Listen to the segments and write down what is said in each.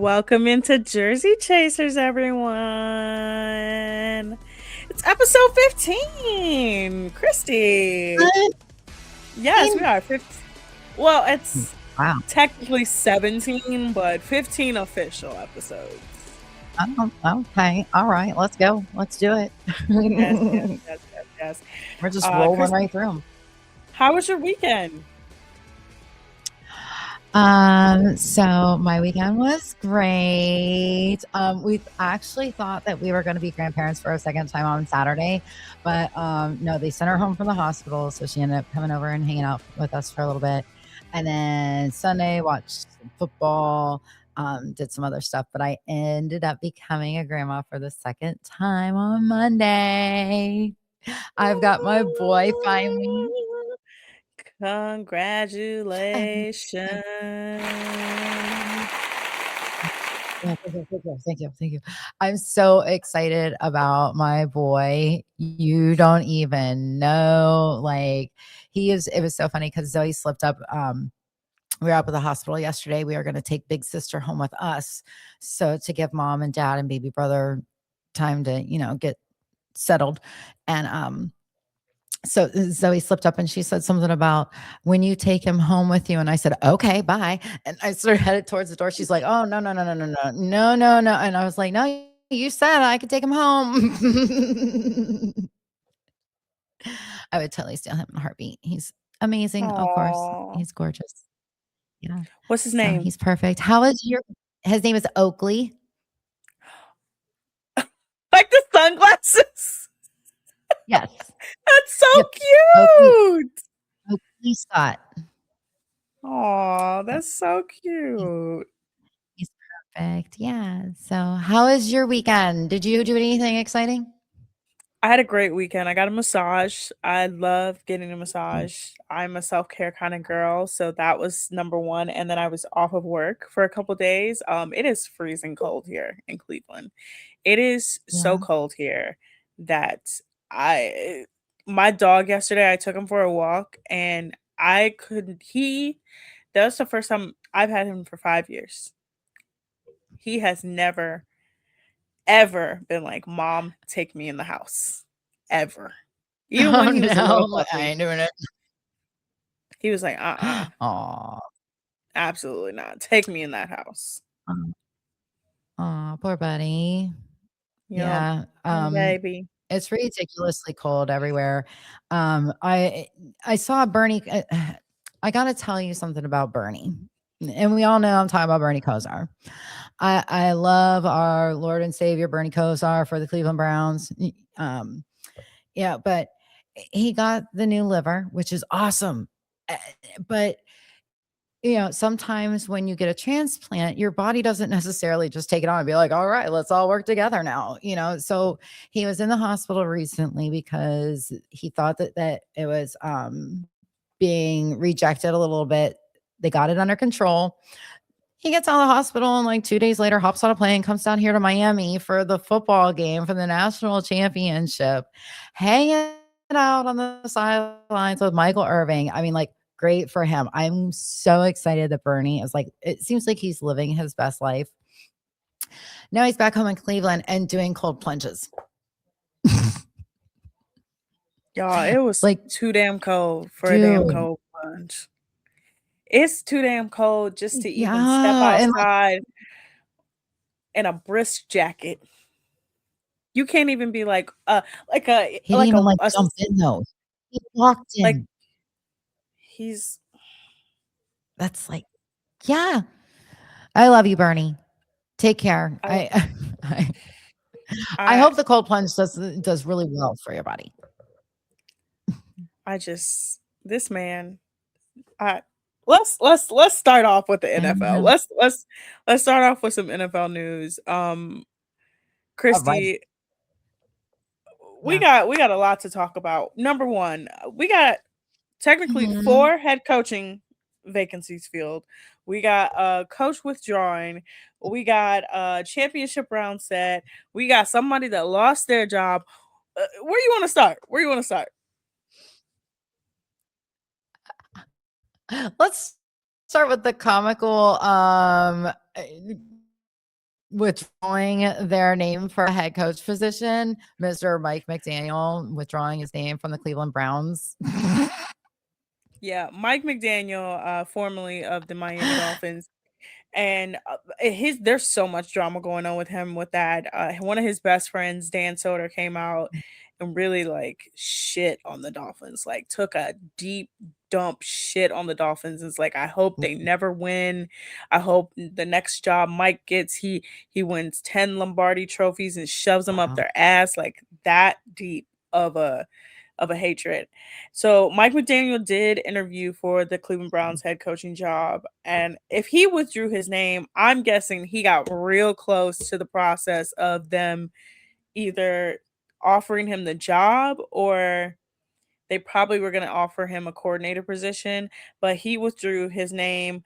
Welcome into Jersey Chasers, everyone. It's episode 15. Christy. Yes, we are 15. Well, it's Wow. technically 17, but 15 official episodes. Oh, okay. All right. Let's go. Let's do it. Yes, yes, yes, yes, yes. We're just rolling Christy, right through them. how was your weekend? So my weekend was great. We actually thought that we were going to be grandparents for a second time on Saturday, but no, they sent her home from the hospital, so she ended up coming over and hanging out with us for a little bit. And then Sunday watched some football, did some other stuff, but I ended up becoming a grandma for the second time on Monday. I've got my boy finally. Congratulations. Yeah, thank you. I'm so excited about my boy. You don't even know. Like it was so funny because Zoe slipped up. We were up at the hospital yesterday. We are going to take big sister home with us. So to give mom and dad and baby brother time to, get settled. And so Zoe slipped up and she said something about when you take him home with you. And I said, okay, bye. And I sort of headed towards the door. She's like, oh, no, no, no, no, no, no, no, no, no. And I was like, no, you said I could take him home. I would totally steal him in a heartbeat. He's amazing. Of course. Aww. He's gorgeous. Yeah. What's his So name? he's perfect. His name is Oakley. Like the sunglasses. Yes. That's so Yep. Oakley, cute. Oakley Scott. Aw, Yep. that's so He's, cute. he's perfect. Yeah. So how was your weekend? Did you do anything exciting? I had a great weekend. I got a massage. I love getting a massage. I'm a self-care kind of girl, so that was number one. And then I was off of work for a couple days. It is freezing cold here in Cleveland. It is so Yeah. cold here that I my dog yesterday, I took him for a walk and I couldn't he that was the first time I've had him for 5 years. He has never ever been like, "Mom, take me in the house." Ever. Even Oh when he was a little no, I puppy, ain't doing it. he was like, "Uh-uh, Aw. absolutely not. Take me in that house." Aw, poor buddy. Yup. Yeah. Baby. It's ridiculously cold everywhere. I saw Bernie. I got to tell you something about Bernie, and we all know I'm talking about Bernie Kosar. I love our Lord and Savior Bernie Kosar for the Cleveland Browns. Um, yeah, but he got the new liver, which is awesome. Uh, But sometimes when you get a transplant, your body doesn't necessarily just take it on and be like, all right, let's all work together now. So he was in the hospital recently because he thought that it was being rejected a little bit. They got it under control. He gets out of the hospital and like 2 days later hops on a plane, comes down here to Miami for the football game for the national championship, hanging out on the sidelines with Michael Irving. I mean, like, great for him. I'm so excited that Bernie is like, it seems like he's living his best life. Now he's back home in Cleveland and doing cold plunges. Y'all, it was Like, too damn cold for a damn dude. cold plunge. It's too damn cold just to even step Yeah. And like, outside in a brisk jacket. You can't even be like, like a he didn't like even like a jump in though. He walked like in. he's That's like, yeah. I love you, Bernie. Take care. I I I hope the cold plunge does really well for your body. I just this man, I let's start off with the I don't NFL. know. Let's start off with some NFL news. All right. Christy, we Yeah. got a lot to talk about. Number one, we got technically Mhm. 4 head coaching vacancies filled. We got a coach withdrawing. We got a championship round set. We got somebody that lost their job. Where you want to start? Where you want to start? Let's start with the comical withdrawing their name for a head coach position, Mr. Mike McDaniel withdrawing his name from the Cleveland Browns. Yeah, Mike McDaniel, formerly of the Miami Dolphins, and his there's so much drama going on with him with that. One of his best friends, Dan Soder, came out and really like shit on the Dolphins, like took a deep dump shit on the Dolphins. It's like I hope they never win. I hope the next job Mike gets, he wins 10 Lombardi trophies and shoves them up Wow. their ass, like that deep of a hatred. So Mike McDaniel did interview for the Cleveland Browns head coaching job, and if he withdrew his name, I'm guessing he got real close to the process of them either offering him the job or they probably were going to offer him a coordinator position, but he withdrew his name.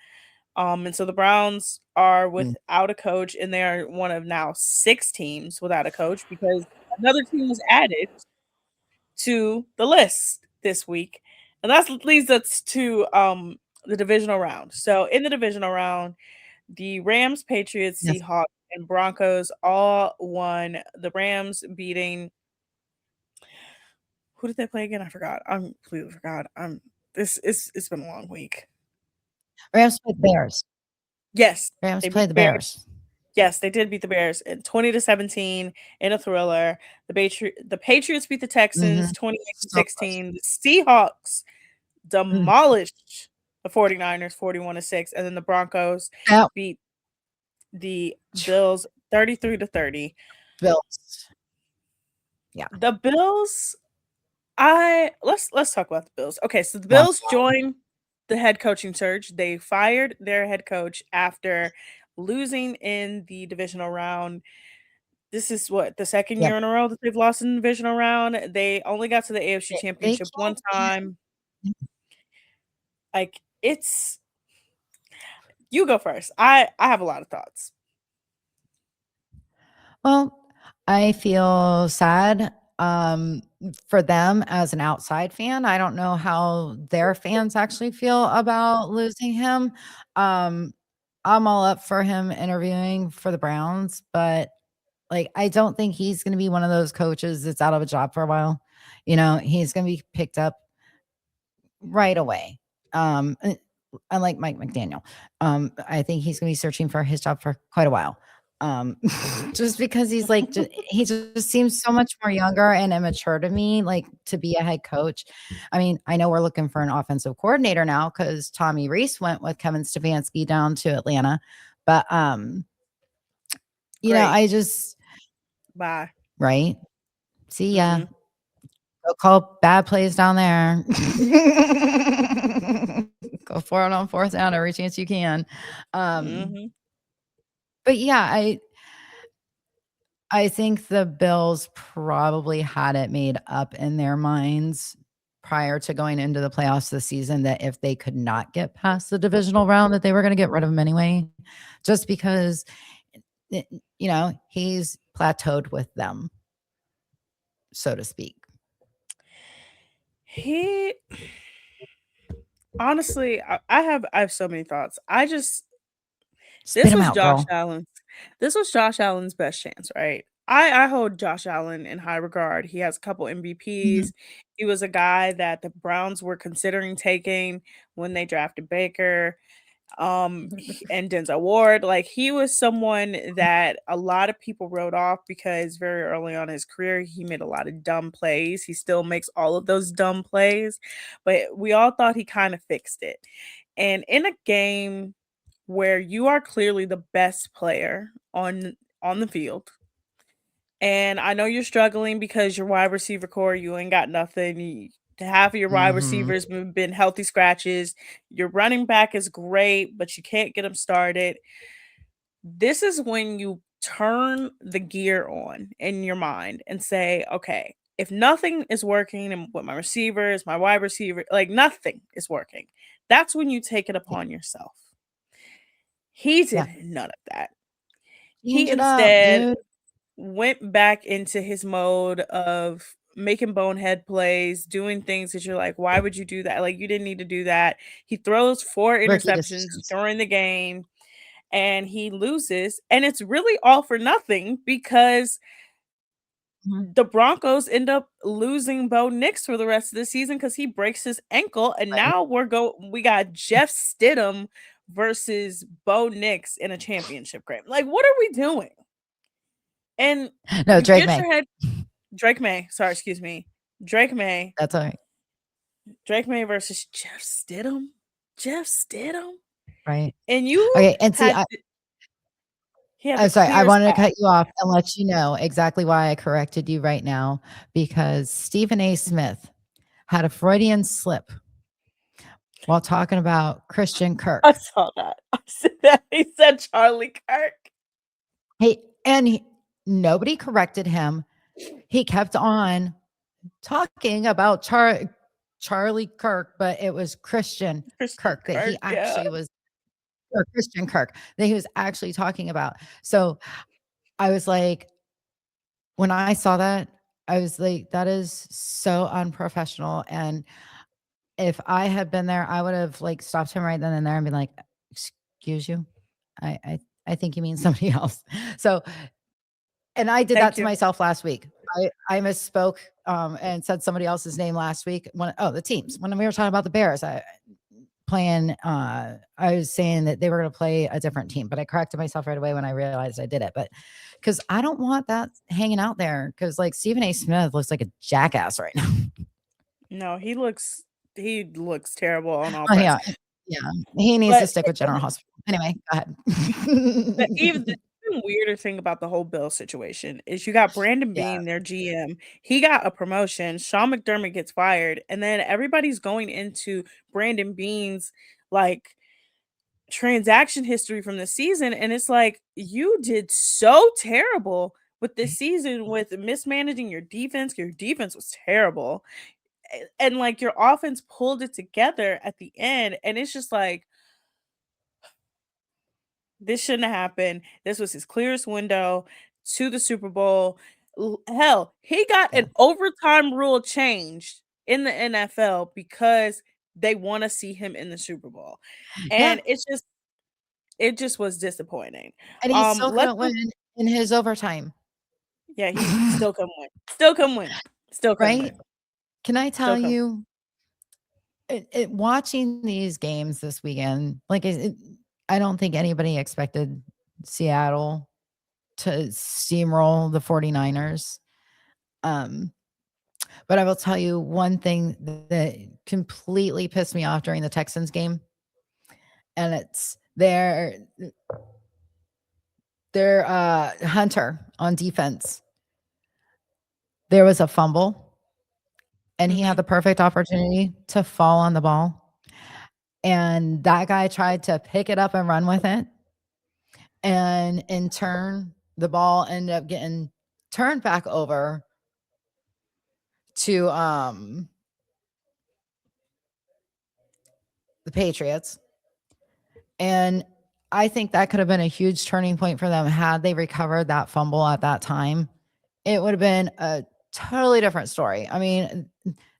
And so the Browns are Mm. without a coach, and they are one of now 6 teams without a coach because another team was added to the list this week. And that leads us to the divisional round. So in the divisional round, the Rams, Patriots, Yes. Seahawks, and Broncos all won. The Rams beating who did they play again? I forgot. I'm completely forgot. This it's been a long week. Rams played the Bears. Yes, Rams they beat played the the Bears. Bears. Yes, they did beat the Bears in 20-17 in a thriller. The Patriots beat the Texans Mhm. 28 to So close. 16. The Seahawks Mm. demolished the 49ers 41 to 6, and then the Broncos That beat the Bills 33 to 30. Bills. Yeah. The Bills, I let's talk about the Bills. Okay, so the Watch Bills out. joined the head coaching surge. They fired their head coach after losing in the divisional round. This is what the second Yep. year in a row that they've lost in the divisional round. They only got to the AFC They Championship one can't time. win. Like it's you go first. I have a lot of thoughts. Well, I feel sad, for them as an outside fan. I don't know how their fans actually feel about losing him. Um, I'm all up for him interviewing for the Browns, but, like, I don't think he's gonna be one of those coaches that's out of a job for a while. He's gonna be picked up right away. Unlike Mike McDaniel, I think he's gonna be searching for his job for quite a while. Just because he's like, he just seems so much more younger and immature to me, like to be a head coach. I mean, I know we're looking for an offensive coordinator now because Tommy Reese went with Kevin Stefanski down to Atlanta, but Great. I just Bye. right. See ya. Mhm. Go call bad plays down there. Go for it on fourth down every chance you can. Um, Mhm. but yeah, I think the Bills probably had it made up in their minds prior to going into the playoffs this season that if they could not get past the divisional round, that they were going to get rid of him anyway, just because he's plateaued with them, so to speak. He honestly, I have so many thoughts. Spit This him was out, Josh girl. Allen. This was Josh Allen's best chance, right? I hold Josh Allen in high regard. He has a couple Mhm. MVPs. He was a guy that the Browns were considering taking when they drafted Baker, and Denzel Ward. Like he was someone that a lot of people wrote off because very early on in his career he made a lot of dumb plays. He still makes all of those dumb plays, but we all thought he kind of fixed it. And in a game where you are clearly the best player on the field. And I know you're struggling because your wide receiver core, you ain't got nothing. Half of your wide Mhm. receivers been healthy scratches. Your running back is great, but you can't get them started. This is when you turn the gear on in your mind and say, okay, if nothing is working and with my receivers, my wide receiver, like nothing is working, that's when you take it Yeah. upon yourself. He Yeah. did none of that. He Change it up, instead dude. went back into his mode of making bonehead plays, doing things that you're like, why would you do that? Like, you didn't need to do that. He throws 4 Rookie interceptions decisions. during the game. and he loses, and it's really all for nothing because Mhm. the Broncos end up losing Bo Nix for the rest of the season because he breaks his ankle, and Right. now we got Jeff Stidham versus Bo Nix in a championship game. Like, what are we doing? And No, Drake get May. your head Drake May. Sorry, excuse me. Drake May. That's all right. Drake May versus Jeff Stidham. Jeff Stidham. Right. And you Okay, and see, had he had the I'm sorry, I clearest wanted to path. cut you off and let you know exactly why I corrected you right now, because Stephen A. Smith had a Freudian slip while talking about Christian I Kirk. saw that. I said that. He said Charlie Kirk. Nobody corrected him. He kept on talking about Charlie Kirk, but it was Christian Christian Kirk that he Kirk, yeah. actually was, or Christian Kirk that he was actually talking about. So I was like, when I saw that, I was like, that is so unprofessional. And if I had been there, I would have like stopped him right then and there and been like, excuse you. I think you mean somebody else. So, and I did that Thank to you. myself last week. I misspoke and said somebody else's name last week. The teams. When we were talking about the Bears, I was saying that they were going to play a different team, but I corrected myself right away when I realized I did it. But because I don't want that hanging out there, because like Stephen A. Smith looks like a jackass right now. No, he looks terrible on all Oh fronts. yeah, yeah, he needs to But stick with General Hospital. Anyway, go the ahead. even weirder thing about the whole Bill situation is you got Brandon Yeah, Beane, their GM. He got a promotion. Sean McDermott gets fired, and then everybody's going into Brandon Beane's like transaction history from the season, and it's like you did so terrible with this season with mismanaging your defense. Your defense was terrible, and like your offense pulled it together at the end, and it's just like this shouldn't have happened. This was his clearest window to the Super Bowl. Hell, he got yeah, an overtime rule changed in the NFL because they want to see him in the Super Bowl. yeah, And it just was disappointing. and he still Let's couldn't move. win in his overtime. Yeah, he still couldn't win. Still couldn't win. Still couldn't Right? win. Can I Still tell couldn't. you, watching these games this weekend, like I don't think anybody expected Seattle to steamroll the 49ers. Um, but I will tell you one thing that completely pissed me off during the Texans game, and it's their Hunter on defense. There was a fumble, and he had Mhm. the perfect opportunity to fall on the ball. And that guy tried to pick it up and run with it. And in turn, the ball ended up getting turned back over to the Patriots. And I think that could have been a huge turning point for them had they recovered that fumble at that time. It would have been a totally different story. I mean,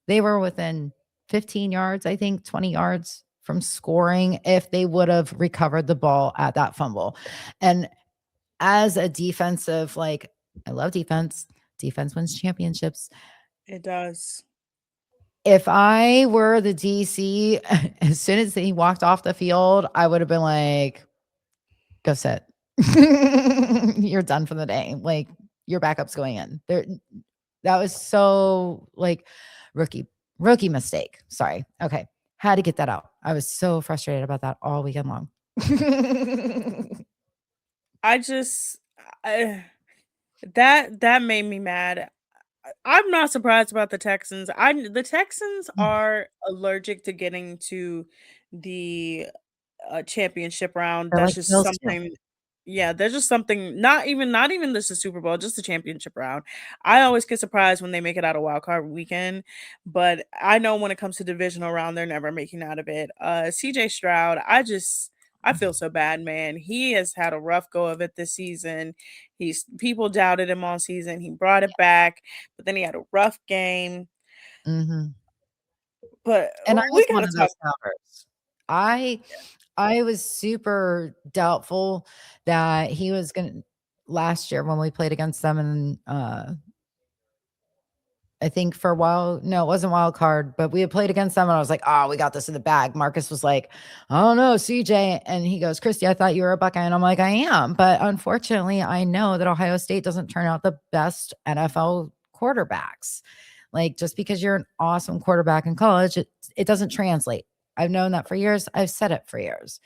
they were within 15 yards, I think 20 yards from scoring if they would have recovered the ball at that fumble. And as a defensive, like, I love defense. Defense wins championships. It does. If I were the DC, as soon as he walked off the field, I would have been like, go sit. You're done for the day. Like, your backup's going in. That was so like rookie mistake. Sorry. Okay. Had to get that out. I was so frustrated about that all weekend long. I just I, that made me mad. I'm not surprised about the Texans. The Texans are allergic to getting to the championship round. They're That's like the just Bills too. something. Yeah, there's just something. Not even just the Super Bowl, just the championship round. I always get surprised when they make it out of wild card weekend, but I know when it comes to divisional round, they're never making out of it. CJ Stroud, I feel so bad, man. He has had a rough go of it this season. He's People doubted him all season. He brought it back, but then he had a rough game. Mhm. But And I was we one gotta of talk. those doubters. I I was super doubtful that he was gonna last year when we played against them and, I think for a while no, it wasn't wild card, but we had played against them and I was like, "Oh, we got this in the bag." Marcus was like, "I don't know, CJ." And he goes, "Christy, I thought you were a Buckeye." And I'm like, "I am." But unfortunately, I know that Ohio State doesn't turn out the best NFL quarterbacks. Like just because you're an awesome quarterback in college, it doesn't translate. I've known that for years. I've said it for years.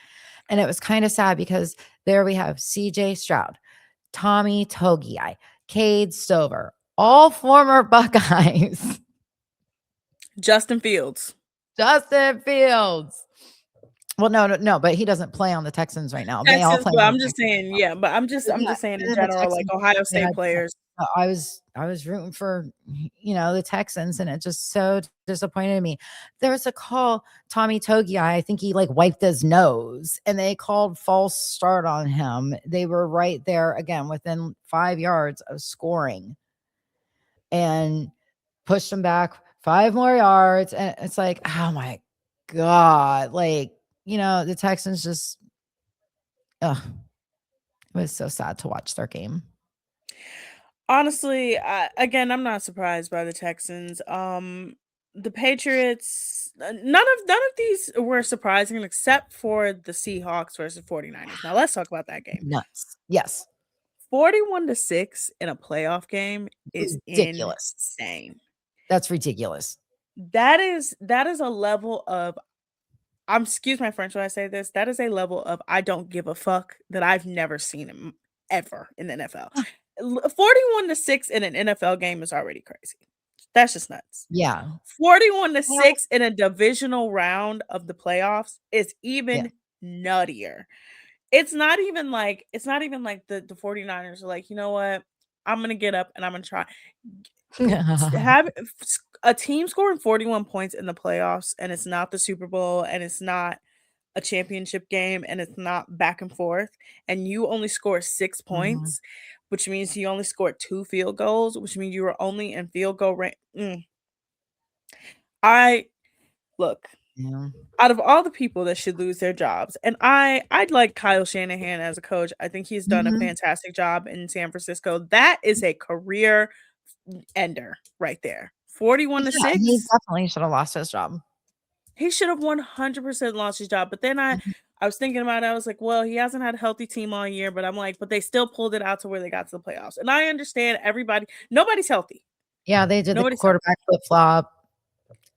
And it was kind of sad because there we have CJ Stroud, Tommy Togiai, Cade Stover, all former Buckeyes. Justin Fields. Justin Fields. Well, no, no, no, but he doesn't play on the Texans right now. They all Texans, play but on I'm the just Texans saying, now. yeah, but But I'm yeah, just saying in and then the general, like Texans Ohio they State had players. I was rooting for, the Texans, and it just so disappointed me. There was a call, Tommy Togiai, I think he, like, wiped his nose, and they called false start on him. They were right there again within 5 yards of scoring and pushed him back 5 more yards, and it's like, "Oh my god." Like, the Texans just ugh, it was so sad to watch their game. Honestly, again, I'm not surprised by the Texans. The Patriots, none of these were surprising except for the Seahawks versus 49ers. Now let's talk about that game. Nuts. Yes. 41-6 in a playoff game is Ridiculous. insane. That's ridiculous. That is a level of excuse my French when I say this. That is a level of I don't give a fuck that I've never seen him ever in the NFL. 41-6 in an NFL game is already crazy. That's just nuts. Yeah. 41 to Well, 6 in a divisional round of the playoffs is yeah. even nuttier. It's not even like the 49ers are like, "You know what? I'm gonna get up and I'm gonna try." Have a team scoring 41 points in the playoffs, and it's not the Super Bowl, and it's not a championship game, and it's not back and forth, and you only score 6 Mhm. points, which means you only scored 2 field goals, which means you were only in field goal range. I look, Yeah. out of all the people that should lose their jobs, and I'd like Kyle Shanahan as a coach. I think he's done a Mhm. fantastic job in San Francisco. That is a career ender right there. 41 to Yeah, he 6. definitely should have lost his job. He should have 100% lost his job. But then Mhm. I was thinking about it. I was like, well, he hasn't had a healthy team all year, but I'm like, but they still pulled it out to where they got to the playoffs. And I understand nobody's healthy. Yeah, they did the Nobody's healthy. quarterback flip-flop,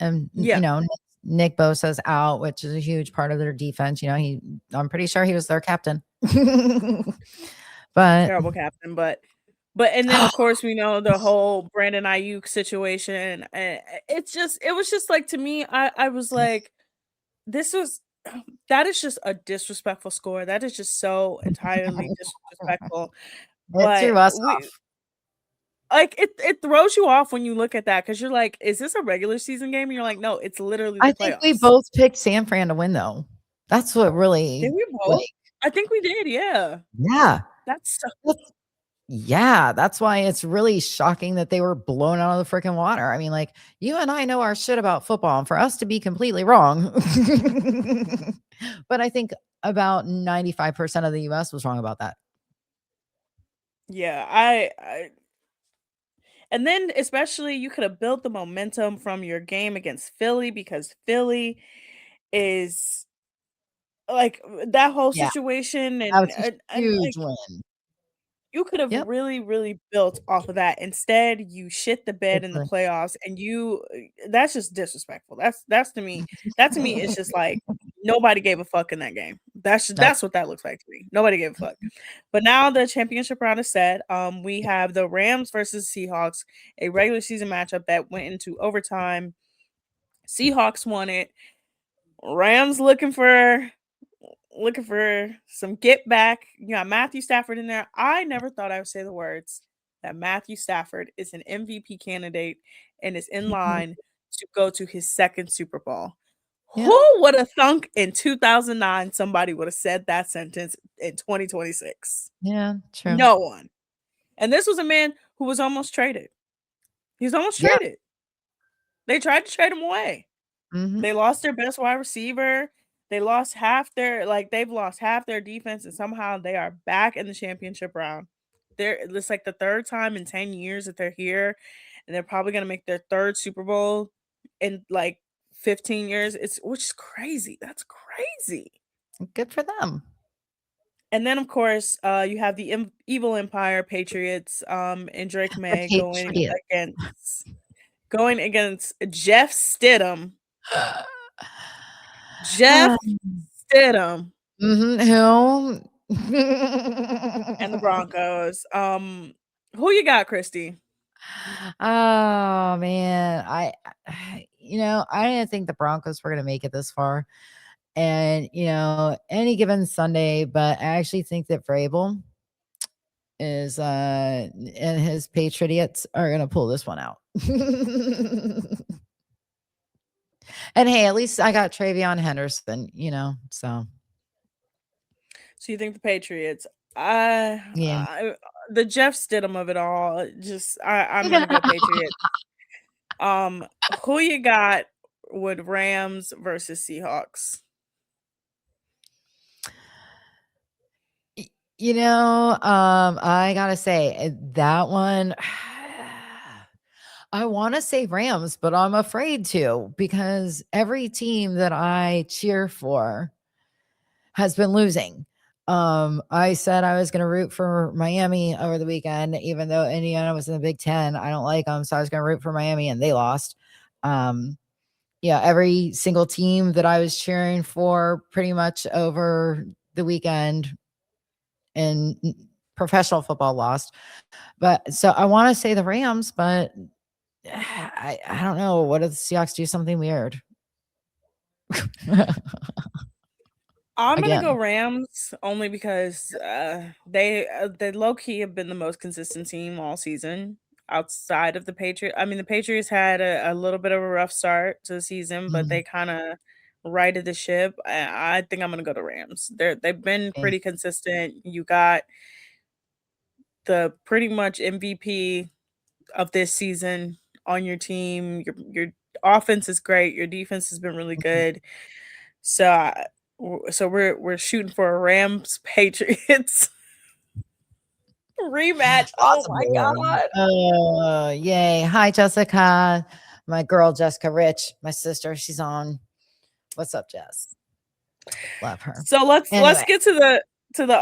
and, Yeah, Nick Bosa's out, which is a huge part of their defense. I'm pretty sure he was their captain. But terrible captain, but and then of course we know the whole Brandon Ayuk situation. And it was just like to me, I was like, this was that is just a disrespectful score. That is just so entirely disrespectful. it But threw us we off. like it throws you off when you look at that because you're like, is this a regular season game? And you're like, no, it's literally the I think we playoffs. both picked San Fran to win, though. That's what Did really, we both? like I think we did, yeah. yeah. That's so That's Yeah, that's why it's really shocking that they were blown out of the freaking water. I mean, like, you and I know our shit about football, and for us to be completely wrong. But I think about 95% of the US was wrong about that. yeah, I and then especially you could have built the momentum from your game against Philly because Philly is like that whole Yeah, situation that was a and huge like win. you could have Yep. really, really built off of that. Instead, you shit the bed in the Hopefully. playoffs and that's just disrespectful. That's to me. That to me is just like nobody gave a fuck in that game. Nope. That's what that looks like to me. Nobody gave a fuck. But now the championship round is set. We have the Rams versus Seahawks, a regular season matchup that went into overtime. Seahawks won it. Rams looking for some get back. You got Matthew Stafford in there. I never thought I would say the words that Matthew Stafford is an MVP candidate and is in line to go to his second Super Bowl. Yeah. Who would have thunk in 2009 somebody would have said that sentence in 2026? Yeah, true. No one. And this was a man who was almost traded. He was almost Yeah. traded. They tried to trade him away. Mhm. They lost their best wide receiver. They lost half their they've lost half their defense and somehow they are back in the championship round. It's like the third time in 10 years that they're here and they're probably going to make their third Super Bowl in like 15 years. It's which is crazy. That's crazy. Good for them. And then of course, you have the Evil Empire Patriots and Drake The May Patriots. going against Jeff Stidham. Jeff Stidham Who? and the Broncos. Who you got, Christy? Oh, man. I didn't think the Broncos were gonna make it this far. And, any given Sunday, but I actually think that Vrabel is and his Patriots are gonna pull this one out. And hey, at least I got Travion Henderson, so So you think the Patriots? I, yeah. I the Jeff Stidham of it all. I'm gonna go Patriots. Um, who you got with Rams versus Seahawks? I gotta say that one. I want to say Rams, but I'm afraid to because every team that I cheer for has been losing. I said I was going to root for Miami over the weekend, even though Indiana was in the Big Ten. I don't like them, so I was going to root for Miami, and they lost. Um, yeah, every single team that I was cheering for pretty much over the weekend in professional football lost. But so I want to say the Rams, but I don't know. What if the Seahawks do something weird I'm gonna go again? Rams only because they low key have been the most consistent team all season outside of the Patriots. I mean, the Patriots had a little bit of a rough start to the season, but they Mhm. kind of righted the ship. I think I'm gonna go to Rams. They've been Okay. pretty consistent. You got the pretty much MVP of this season on your team. Your offense is great. Your defense has been really Mhm. good. So so we're shooting for a Rams Patriots rematch. Oh my Possibly. god. Oh, yay. Hi, Jessica. My girl, Jessica Rich, my sister. She's on. What's up, Jess? Love her. So let's Anyway, get to the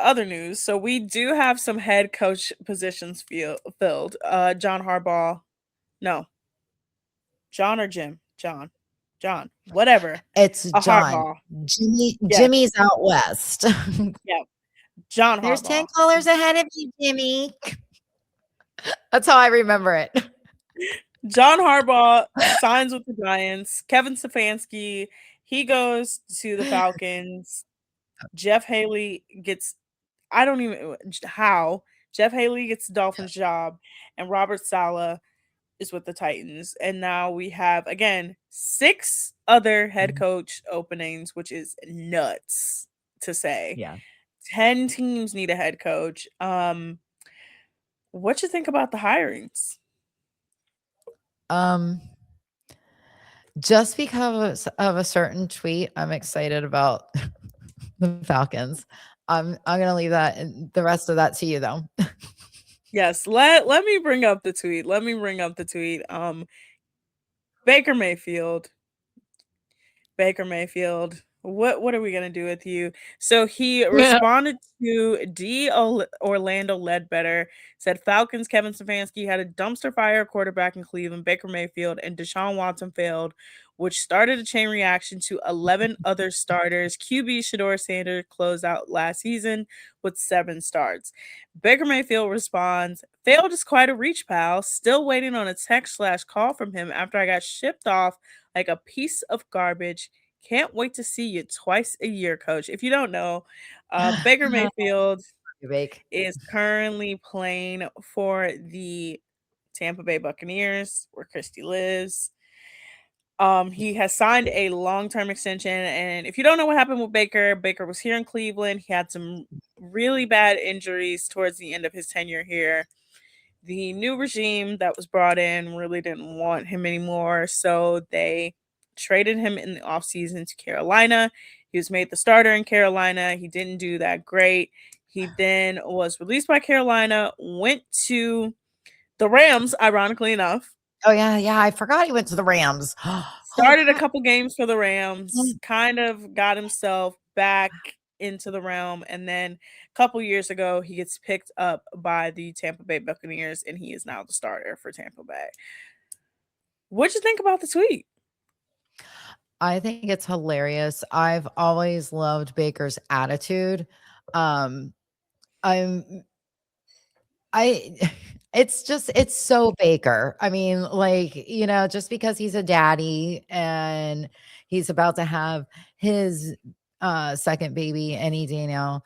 other news. So we do have some head coach positions filled. John Harbaugh. No, John or Jim? John. John. Whatever. it's A John. Harbaugh. Yes. Jimmy's out west. Yeah. John There's 10 Harbaugh. colors ahead of you, Jimmy. That's how I remember it. John Harbaugh signs with the Giants. Kevin Stefanski, he goes to the Falcons. Jeff Haley gets I don't even how Jeff Haley gets the Dolphins job and Robert Saleh is with the Titans. And now we have again 6 other head Mhm. coach openings, which is nuts to say. Yeah. 10 teams need a head coach. What you think about the hirings? Um, just because of a certain tweet, I'm excited about the Falcons. I'm gonna leave that and the rest of that to you though. Yes, let me bring up the tweet. Let me bring up the tweet. Baker Mayfield. Baker Mayfield. What are we gonna do with you? So he Yeah. responded to Orlando Ledbetter, said Falcons Kevin Stefanski had a dumpster fire quarterback in Cleveland, Baker Mayfield, and Deshaun Watson failed, which started a chain reaction to 11 other starters. QB Shador Sanders closed out last season with 7 starts. Baker Mayfield responds, failed is quite a reach, pal. Still waiting on a text/call from him after I got shipped off like a piece of garbage. Can't wait to see you twice a year, coach. If you don't know, Baker Mayfield Bake. is currently playing for the Tampa Bay Buccaneers, where Christy lives. He has signed a long-term extension, and if you don't know what happened with Baker, Baker was here in Cleveland. He had some really bad injuries towards the end of his tenure here. The new regime that was brought in really didn't want him anymore, so they traded him in the offseason to Carolina. He was made the starter in Carolina. He didn't do that great. He then was released by Carolina, went to the Rams, ironically enough. Oh, yeah, yeah, I forgot he went to the Rams. Holy Started a crap. couple games for the Rams, kind of got himself back into the realm, and then a couple years ago, he gets picked up by the Tampa Bay Buccaneers, and he is now the starter for Tampa Bay. What'd you think about the tweet? I think it's hilarious. I've always loved Baker's attitude. Um, I'm I it's just it's so Baker. I mean, like, just because he's a daddy and he's about to have his second baby any day now,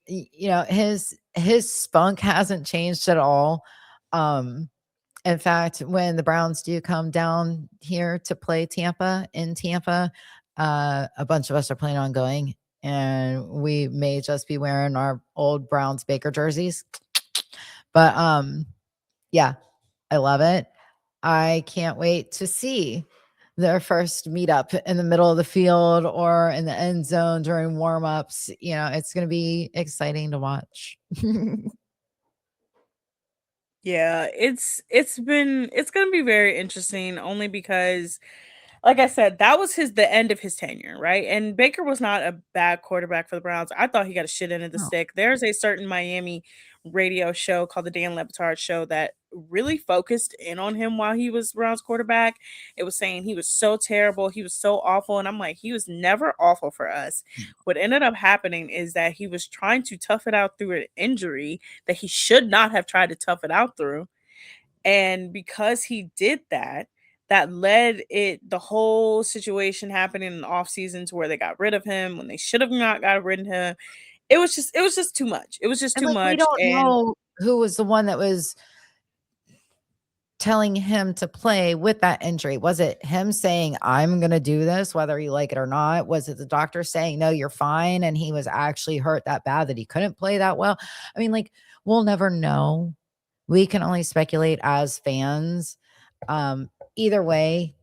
his spunk hasn't changed at all. Um in fact, when the Browns do come down here to play Tampa in Tampa, a bunch of us are planning on going, and we may just be wearing our old Browns Baker jerseys. But yeah, I love it. I can't wait to see their first meetup in the middle of the field or in the end zone during warm-ups. It's going to be exciting to watch. Yeah, it's gonna be very interesting only because like I said, that was the end of his tenure, right? And Baker was not a bad quarterback for the Browns. I thought he got a shit end of the Oh, stick. There's a certain Miami radio show called the Dan Levitard Show that really focused in on him while he was Browns quarterback. It was saying he was so terrible, he was so awful, and I'm like, he was never awful for us. What ended up happening is that he was trying to tough it out through an injury that he should not have tried to tough it out through, and because he did that, that led the whole situation happening in the off season to where they got rid of him when they should have not got rid of him. It was just too much. It was just and too like we much. don't And know who was the one that was telling him to play with that injury? Was it him saying, I'm going to do this, whether you like it or not? Was it the doctor saying, no, you're fine? And he was actually hurt that bad that he couldn't play that well? I mean, like, we'll never know. We can only speculate as fans. Either way,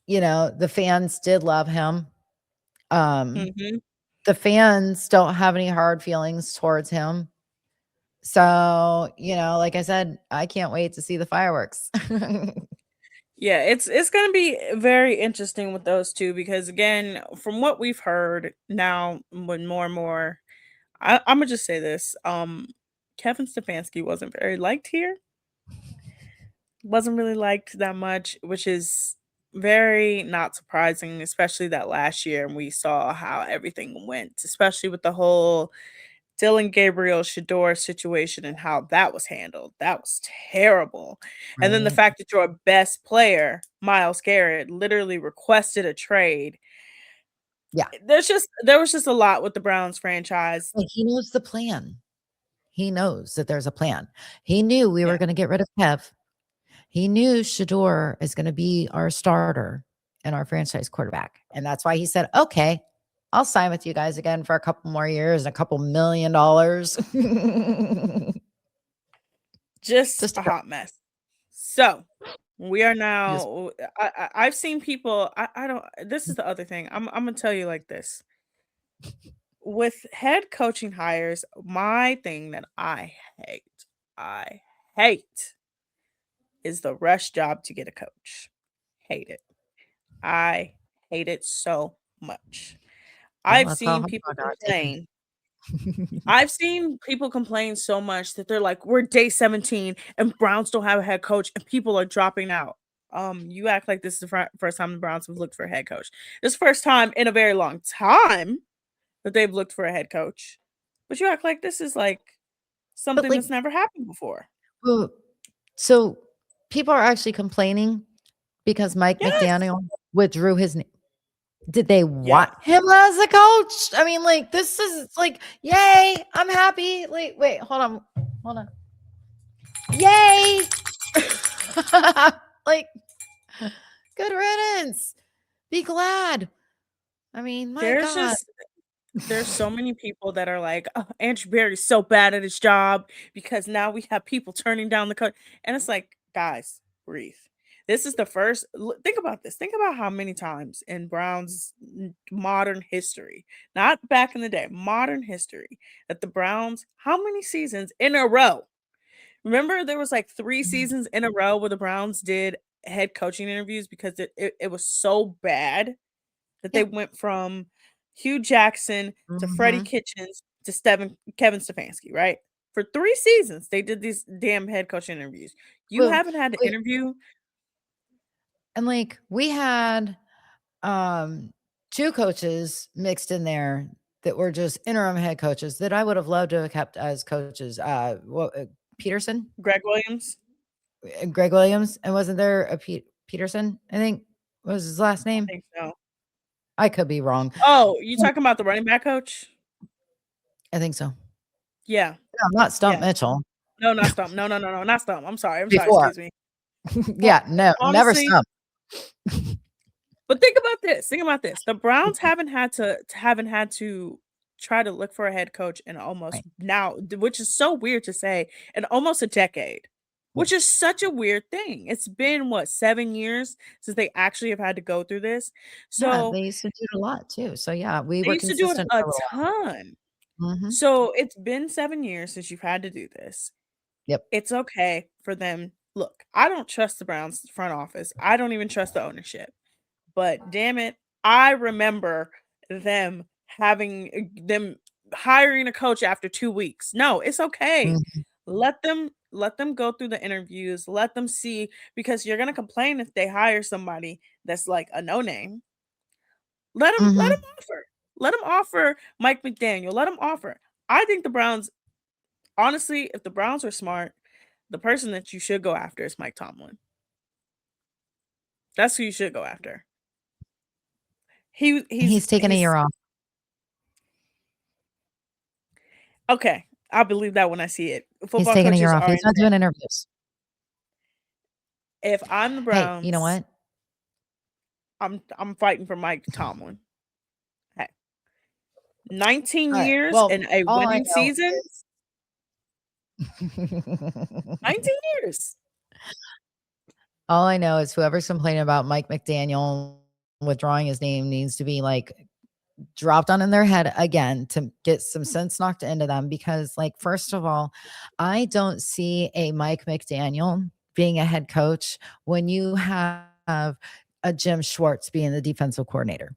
the fans did love him. Um, mhm. the fans don't have any hard feelings towards him. So, like I said, I can't wait to see the fireworks. Yeah, it's gonna be very interesting with those two because again, from what we've heard now, when more and more, I'm gonna just say this: Kevin Stefanski wasn't very liked here. Wasn't really liked that much, which is very not surprising, especially that last year and we saw how everything went, especially with the whole Dylan Gabriel Shador situation and how that was handled. That was terrible. And then the Right. fact that your best player, Miles Garrett, literally requested a trade. Yeah. There was just a lot with the Browns franchise. Like, he knows the plan. He knows that there's a plan. He knew we were Yeah. gonna get rid of Kev. He knew Shador is gonna be our starter and our franchise quarterback, and that's why he said, "Okay, I'll sign with you guys again for a couple more years and a couple $1,000,000." Just Just to a go. hot mess. So we are Just now. I've seen people. I don't. This is the other thing. I'm gonna tell you like this. With head coaching hires, my thing that I hate, is the rush job to get a coach. Hate it. I hate it so much. well, I've that's how seen hard people I got taken. complain. I've seen people complain so much that they're like, "We're day 17 and Browns don't have a head coach and people are dropping out." You act like this is the first time the Browns have looked for a head coach. This is the first time in a very long time that they've looked for a head coach. But you act like this is like But, something like, that's never happened before. well, so people are actually complaining because Mike Yes. McDaniel withdrew his name. Did they want Yes. him as a coach? I mean, like, this is like, yay, I'm happy. Like, wait, hold on. Hold on. Yay. Like, good riddance. Be glad. I mean, my There's God. just there's so many people that are like, "Oh, Andrew Berry's so bad at his job because now we have people turning down the coach." And it's like, guys, breathe. This is the first think about this. Think about how many times in Browns modern history, not back in the day, modern history, that the Browns, how many seasons in a row? Remember there was like 3 seasons in a row where the Browns did head coaching interviews because it was so bad that they Yep. went from Hugh Jackson to Freddie Mhm. Kitchens to Kevin Stefanski, right? For 3 seasons, they did these damn head coaching interviews. You Well, haven't had to we interview. and, like, we had, um, 2 coaches mixed in there that were just interim head coaches that I would have loved to have kept as coaches. What, Peterson? Greg Williams, Greg Williams? And wasn't there a Peterson, I think, was his last I name? think so. I could be wrong. Oh, you talking about the running back coach? I think so. Yeah, No, not Stump yeah. Mitchell. No, not Stump. No, no, no, no, not Stump. I'm sorry, Before. excuse me. Ho Yeah, no, never honestly, Stump. but think about this, think about this. The Browns haven't had to try to look for a head coach in almost Right. now, which is so weird to say, in almost a decade, which is Yes. such a weird thing. It's been what, 7 years since they actually have had to go through this. Yeah, So, they used to do it a lot too. So, yeah, we they were used to do it consistent a for a little ton. while. Mhm. So, it's been 7 years since you've had to do this. Yep. It's okay for them. Look, I don't trust the Browns front office. I don't even trust the ownership. But damn it, I remember them hiring a coach after 2 weeks. No, it's okay. Mhm. Let them go through the interviews. Let them see because you're going to complain if they hire somebody that's like a no name. Let them Mhm. offer. Let them offer Mike McDaniel. Let them offer. I think the Browns honestly, if the Browns are smart, the person that you should go after is Mike Tomlin. That's who you should go after. He He's taking a he's year off. okay. I believe that when I see it. He's Football taking a coaches year off. are He's not doing insane. interviews. If I'm the Hey, you know Browns, what? I'm fighting for Mike Tomlin. Hey, 19 Alright, years well, and a all I winning know season? is 19 years. all I know is whoever's complaining about Mike McDaniel withdrawing his name needs to be, like, dropped on in their head again to get some sense knocked into them because, like, first of all, I don't see a Mike McDaniel being a head coach when you have a Jim Schwartz being the defensive coordinator.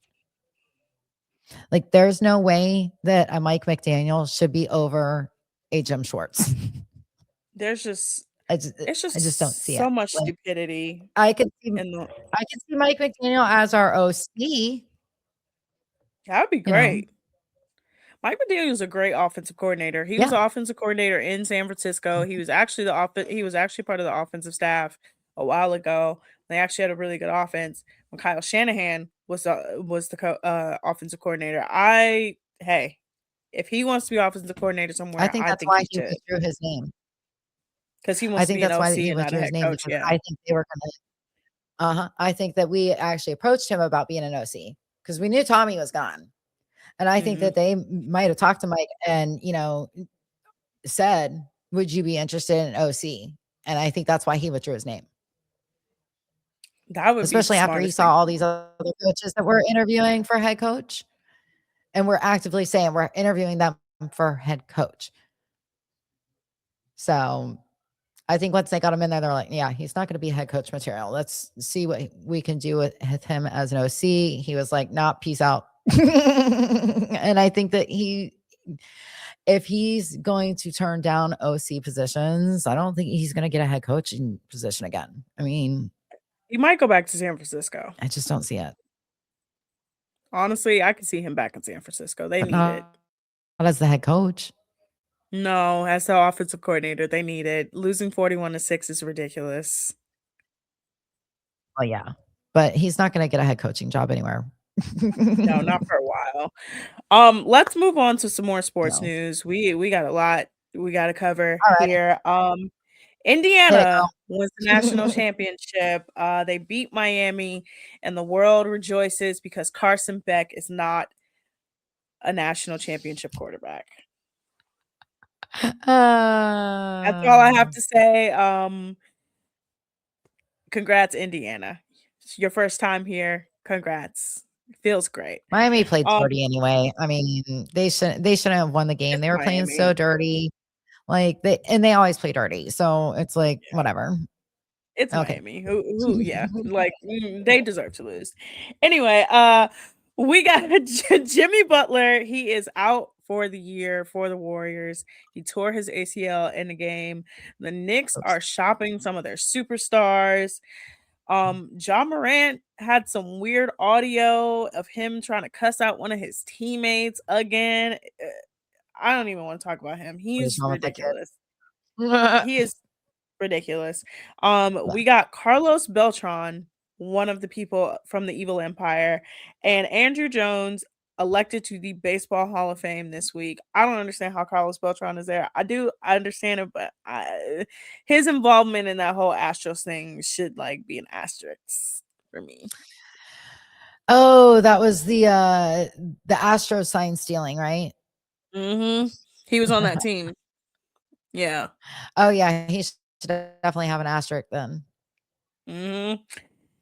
Like, there's no way that a Mike McDaniel should be over a Jim Schwartz. There's just I just it's I just don't just see it. so much Like, stupidity I could see in the I could see Mike McDaniel as our OC, that would be you know? great. Mike McDaniel's a great offensive coordinator. He was Yeah. the offensive coordinator in San Francisco. He was actually part of the offensive staff a while ago. They actually had a really good offense when Kyle Shanahan was the offensive coordinator. Hey, if he wants to be offensive coordinator I somewhere, think I that's think why he he should withdrew his name. because he I wants to think be an that's why OC he and not a withdrew his head name coach. because Yeah. I think they were gonna I think that we actually approached him about being an OC because we knew Tommy was gone. And I think Hmm. that they might have talked to Mike and, said, "Would you be interested in OC?" And I think that's why he withdrew his name, That would be the especially after he smartest thing saw all to these do. other coaches that were interviewing for head coach, and we're actively saying we're interviewing them for head coach. So, I think once they got him in there, they're like, "Yeah, he's not gonna be head coach material. Let's see what we can do with him as an OC." He was like, "Nah, peace out." And I think that if he's going to turn down OC positions, I don't think he's gonna get a head coaching position again. I mean, He might go back to San Francisco. I just don't see it. Honestly, I could see him back in San Francisco. They But need it. not as the head coach. No, as the offensive coordinator, they need it. Losing 41-6 is ridiculous. Well, yeah, but he's not gonna get a head coaching job anywhere. No, not for a while. Let's move on to some more sports No. news. We got a lot we gotta cover Alrighty, here. hit it, Indiana wins the national girl. championship. They beat Miami, and the world rejoices because Carson Beck is not a national championship quarterback. That's all I have Uh, to say. congrats, Indiana. It's your first time here. Congrats. Feels great. Miami played Um, dirty anyway. I mean, they shouldn't have won the game. it's They were playing so Miami. dirty. Like they always play dirty. So it's like whatever. It's Okay. Miami. Yeah, like they deserve to lose. Anyway, we got Jimmy Butler. He is out for the year for the Warriors. He tore his ACL in the game. The Knicks Oops. are shopping some of their superstars. John Morant had some weird audio of him trying to cuss out one of his teammates again. I don't even want to talk about him. What is He's wrong with that ridiculous. kid? He is ridiculous. Well, We got Carlos Beltran, one of the people from the Evil Empire, and Andrew Jones elected to the Baseball Hall of Fame this week. I don't understand how Carlos Beltran is there. I understand it, but his involvement in that whole Astros thing should like be an asterisk for me. oh, that was the Astro sign stealing, right? Hmm. He was on that team. Yeah. Oh yeah, he should definitely have an asterisk then. Hmm.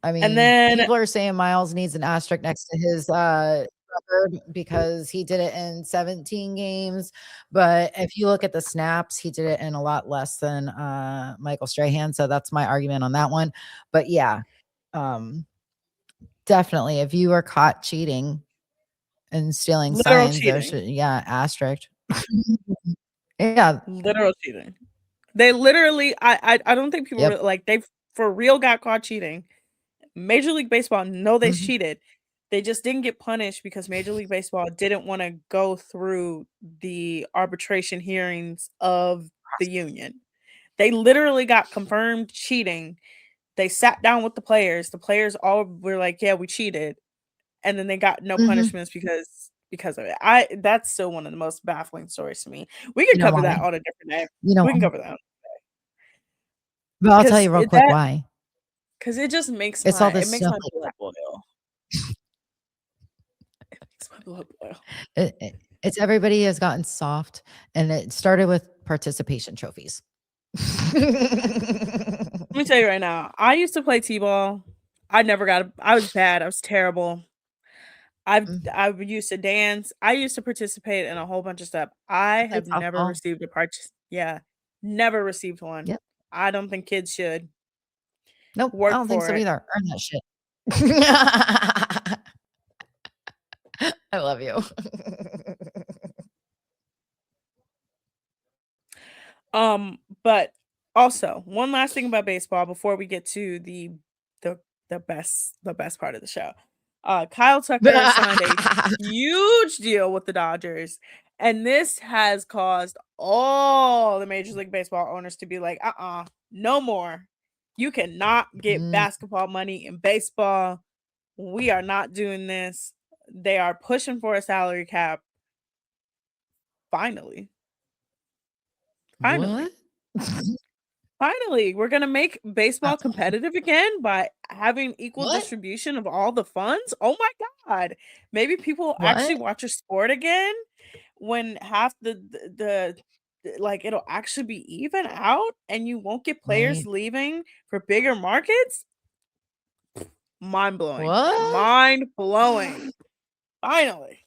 I And mean, then people are saying Miles needs an asterisk next to his record because he did it in 17 games. But if you look at the snaps, he did it in a lot less than Michael Strahan. So that's my argument on that one. But yeah, um, definitely if you are caught cheating and stealing literal signs, there cheating. should yeah, asterisk. Yeah. Literal cheating. They literally I don't think people Yep. like they for real got caught cheating. Major League Baseball know they Mhm. cheated. They just didn't get punished because Major League Baseball didn't want to go through the arbitration hearings of the union. They literally got confirmed cheating. They sat down with the players. The players all were like, "Yeah, we cheated." And then they got no Mhm. punishments because of it. I That's still one of the most baffling stories to me. We could You know cover why? that on a different day. You know We can why? cover that But I'll tell because you real quick that why. because it just It's all it this makes my snowflake blood crap. boil. It makes my blood boil. It's everybody has gotten soft, and it started with participation trophies. Let me tell you right now. I used to play t-ball. I was bad. I was terrible. Mm, I used to dance. I used to participate in a whole bunch of stuff. I I played have never softball. received a part. Yeah, never received one. Yep. I don't think kids should Nope, I work don't think for so it. either. Earn that shit. I love you. But also one last thing about baseball before we get to the the best part of the show. Kyle Tucker signed a huge deal with the Dodgers, and this has caused all the Major League Baseball owners to be like, no more. You cannot get Mm, basketball money in baseball. We are not doing this. They are pushing for a salary cap. Finally, finally. what? Finally, we're gonna make baseball That's awesome. competitive again by having equal What? distribution of all the funds. Oh my god. Maybe people will actually What? watch a sport again when half like it'll actually be even out and you won't get players Right. leaving for bigger markets. Mind blowing. What? Mind blowing. Finally.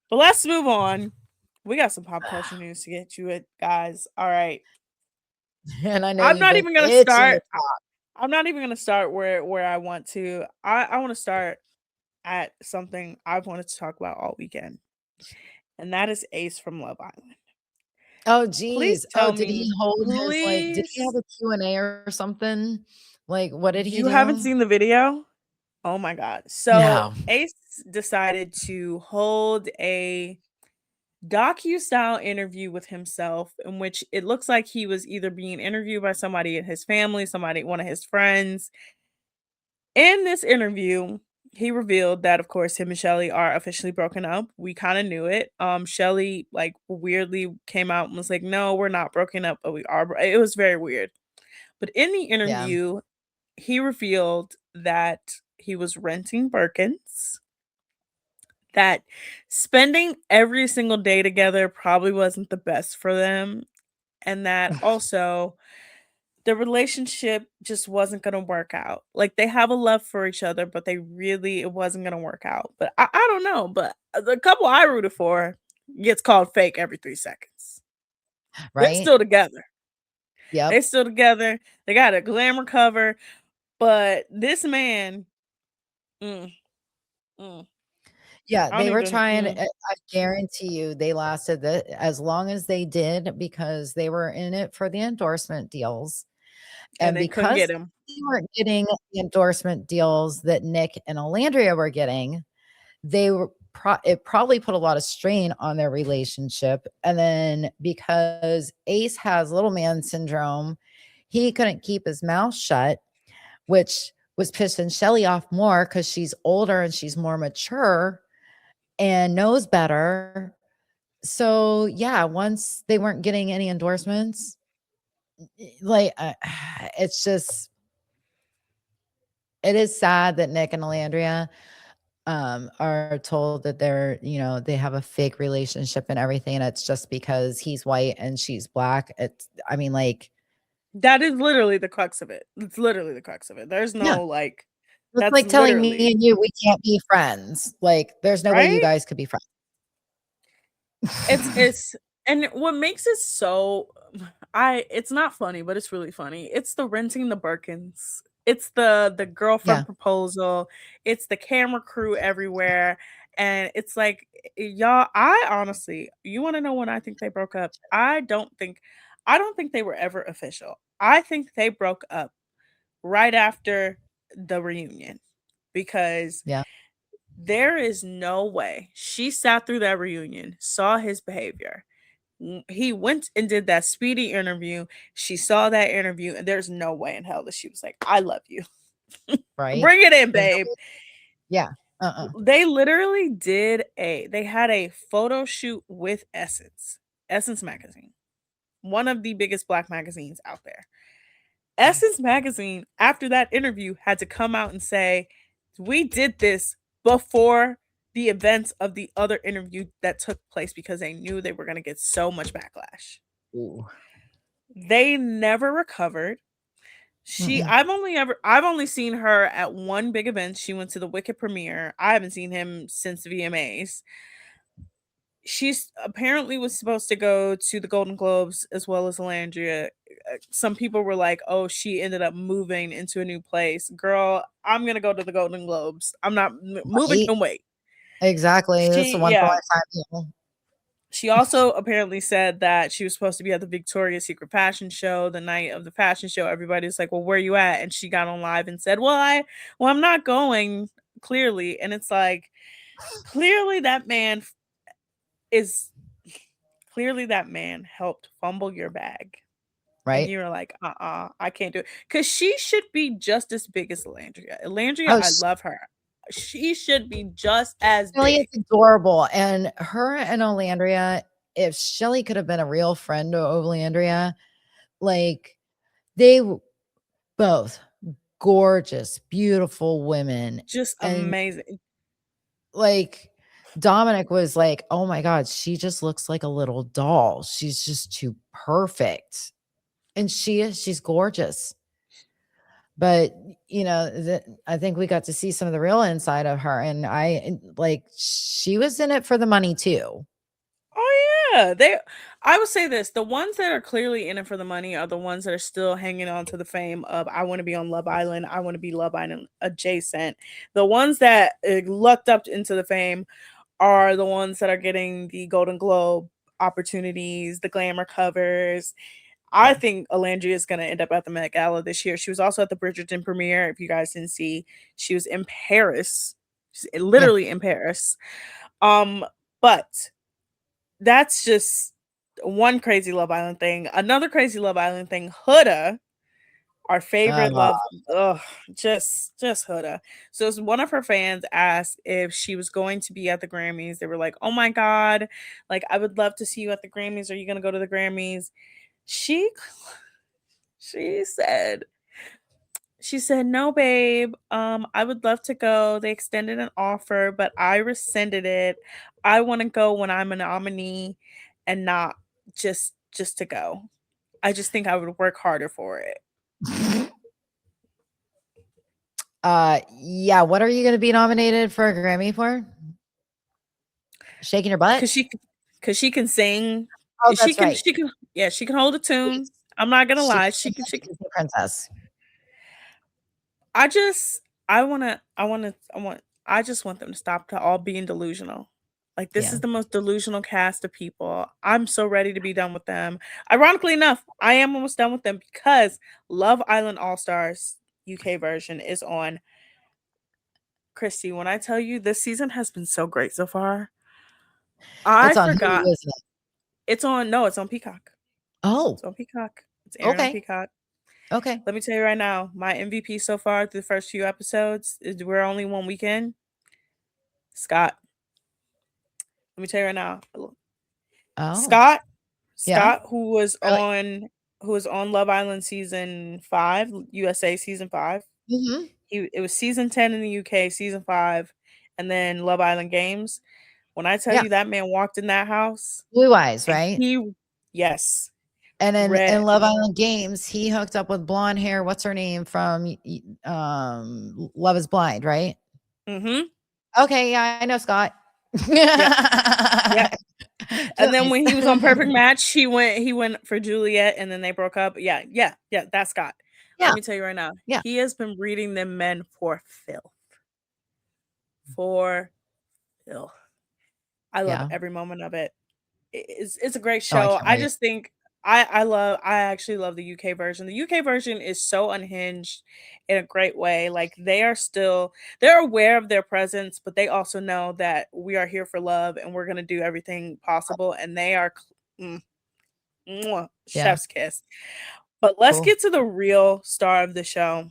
But let's move on. We got some pop culture news to get you it, guys. All right. And I know I'm you've not been even gonna itching to start. talk. I'm not even gonna start where I want to. I want to start at something I've wanted to talk about all weekend, and that is Ace from Love Island. Oh, Please geez. Oh, tell me, did he have please. a Q&A or something? Like, what did he You haven't do? seen the video? Oh my god! So No. Ace decided to hold a docu-style interview with himself, in which it looks like he was either being interviewed by somebody in his family, somebody, one of his friends. In this interview, he revealed that, of course, him and Shelly are officially broken up. We kind of knew it. Shelly like weirdly came out and was like, "No, we're not broken up, but we are." It was very weird. But in the Yeah. interview, he revealed that he was renting Birkins, that spending every single day together probably wasn't the best for them, and that also the relationship just wasn't gonna work out. Like, they have a love for each other, but they really it wasn't gonna work out. But I don't know, but the couple I rooted for gets called fake every 3 seconds. They're right? still together. They Yep. still together. They got a glamour cover, but this man, mm, mm, Yeah, I they don't were even trying I guarantee you they lasted the as long as they did because they were in it for the endorsement deals, and and they couldn't because get him. they weren't getting the endorsement deals that Nick and Alandria were getting, they were it probably put a lot of strain on their relationship, and then because Ace has little man syndrome, he couldn't keep his mouth shut, which was pissing Shelly off more because she's older and she's more mature and knows better. So, yeah, once they weren't getting any endorsements, like, it's just it is sad that Nick and Alandria, are told that they have a fake relationship and everything, and it's just because he's white and she's black. It's I mean, like, That is literally the crux of it. It's literally the crux of it. There's yeah, no, like it's that's like telling me literally and you we can't be friends. Like, there's no way you right? guys could be friends. It's and what makes it so I it's not funny, but it's really funny. It's the renting the Birkins. It's the girlfriend Yeah, proposal. It's the camera crew everywhere. And it's like y'all, I honestly, you want to know when I think they broke up? I don't think they were ever official. I think they broke up right after the reunion because yeah, there is no way she sat through that reunion, saw his behavior. He went and did that speedy interview. She saw that interview, and there's no way in hell that she was like, I love you. right? Bring it in, There's no babe. yeah, uh-uh, They literally they had a photo shoot with Essence magazine, one of the biggest black magazines out there. Essence magazine, after that interview, had to come out and say, we did this before the events of the other interview that took place because they knew they were going to get so much backlash. ooh, They never recovered. mm-mm, I've only seen her at one big event. She went to the Wicked premiere. I haven't seen him since the VMAs. She's apparently was supposed to go to the Golden Globes as well as Alandria. Some people were like, "Oh, she ended up moving into a new place." Girl, I'm gonna go to the Golden Globes. I'm not moving. right? Can wait. Exactly, it's a once in a Yeah. lifetime deal. She also apparently said that she was supposed to be at the Victoria's Secret fashion show the night of the fashion show. Everybody's like, "Well, where are you at?" And she got on live and said, well, I'm not going." Clearly, and it's like, clearly that man is clearly that man helped fumble your bag. And Right? you're like, I can't do it. Because she should be just as big as Elandria. Elandria, Oh, I love her. She should be just as Shelly is big. adorable, and her and Olandria, if Shelly could have been a real friend to Olandria, like, they both gorgeous, beautiful women, Just and, amazing. like, Dominic was like, "Oh my god, she just looks like a little doll. She's just too perfect." And she is, she's gorgeous. But, I think we got to see some of the real inside of her, and like, she was in it for the money too. Oh yeah. I would say this. The ones that are clearly in it for the money are the ones that are still hanging on to the fame of I want to be on Love Island. I want to be Love Island adjacent. The ones that lucked up into the fame are the ones that are getting the Golden Globe opportunities, the glamour covers. I Yeah. think Alandria is going to end up at the Met Gala this year. She was also at the Bridgerton premiere. If you guys didn't see, she was in Paris. She's Yeah. literally in Paris. Um, but that's just one crazy Love Island thing. Another crazy Love Island thing, Huda, our favorite Uh, love, ugh, just Huda. So one of her fans asked if she was going to be at the Grammys. They were like, "Oh my god, like I would love to see you at the Grammys. Are you gonna go to the Grammys?" She she said no, babe. I would love to go. They extended an offer, but I rescinded it. I want to go when I'm a nominee and not just to go. I just think I would work harder for it." Yeah, what are you gonna be nominated for a Grammy for? Shaking your butt? Cause she, cause she can sing. Oh, that's right. She can, yeah, she can hold a tune. Please. I'm not gonna She lie. is a She can. Disney princess. I just I just want them to stop to all being delusional. Like this Yeah. is the most delusional cast of people. I'm so ready to be done with them. Ironically enough, I am almost done with them because Love Island All Stars UK version is on. Christy, when I tell you this season has been so great so far, I It's on forgot. Hulu, isn't it? It's on no, it's on Peacock. Oh, It's on Peacock. It's airing on okay, Peacock. okay. Let me tell you right now, my MVP so far through the first few episodes is we're only one weekend. Scott. Let me tell you right now. Oh, Scott, yeah, Scott, really? who was on Love Island season 5, USA season 5. Mhm. It was season 10 in the UK, season 5, and then Love Island Games. When I tell Yeah, you that man walked in that house Blue Eyes, and right? he yes, And in red. Love Island Games, he hooked up with blonde hair, what's her name from, Love Is Blind, right? Mhm. Okay, yeah, I know Scott. Yep. Yep. Blue And then Eyes. when he was on Perfect Match, he went for Juliet and then they broke up. Yeah, yeah, yeah, that's Scott. Let Yeah, me tell you right now, yeah, he has been breeding them men for filth. For filth. I love yeah. every moment of it. It's a great Oh, I show. can't I wait. just think I actually love the UK version. The UK version is so unhinged in a great way. Like they're aware of their presence, but they also know that we are here for love and we're gonna do everything possible. And they are Yeah, chef's kiss. But let's cool. get to the real star of the show.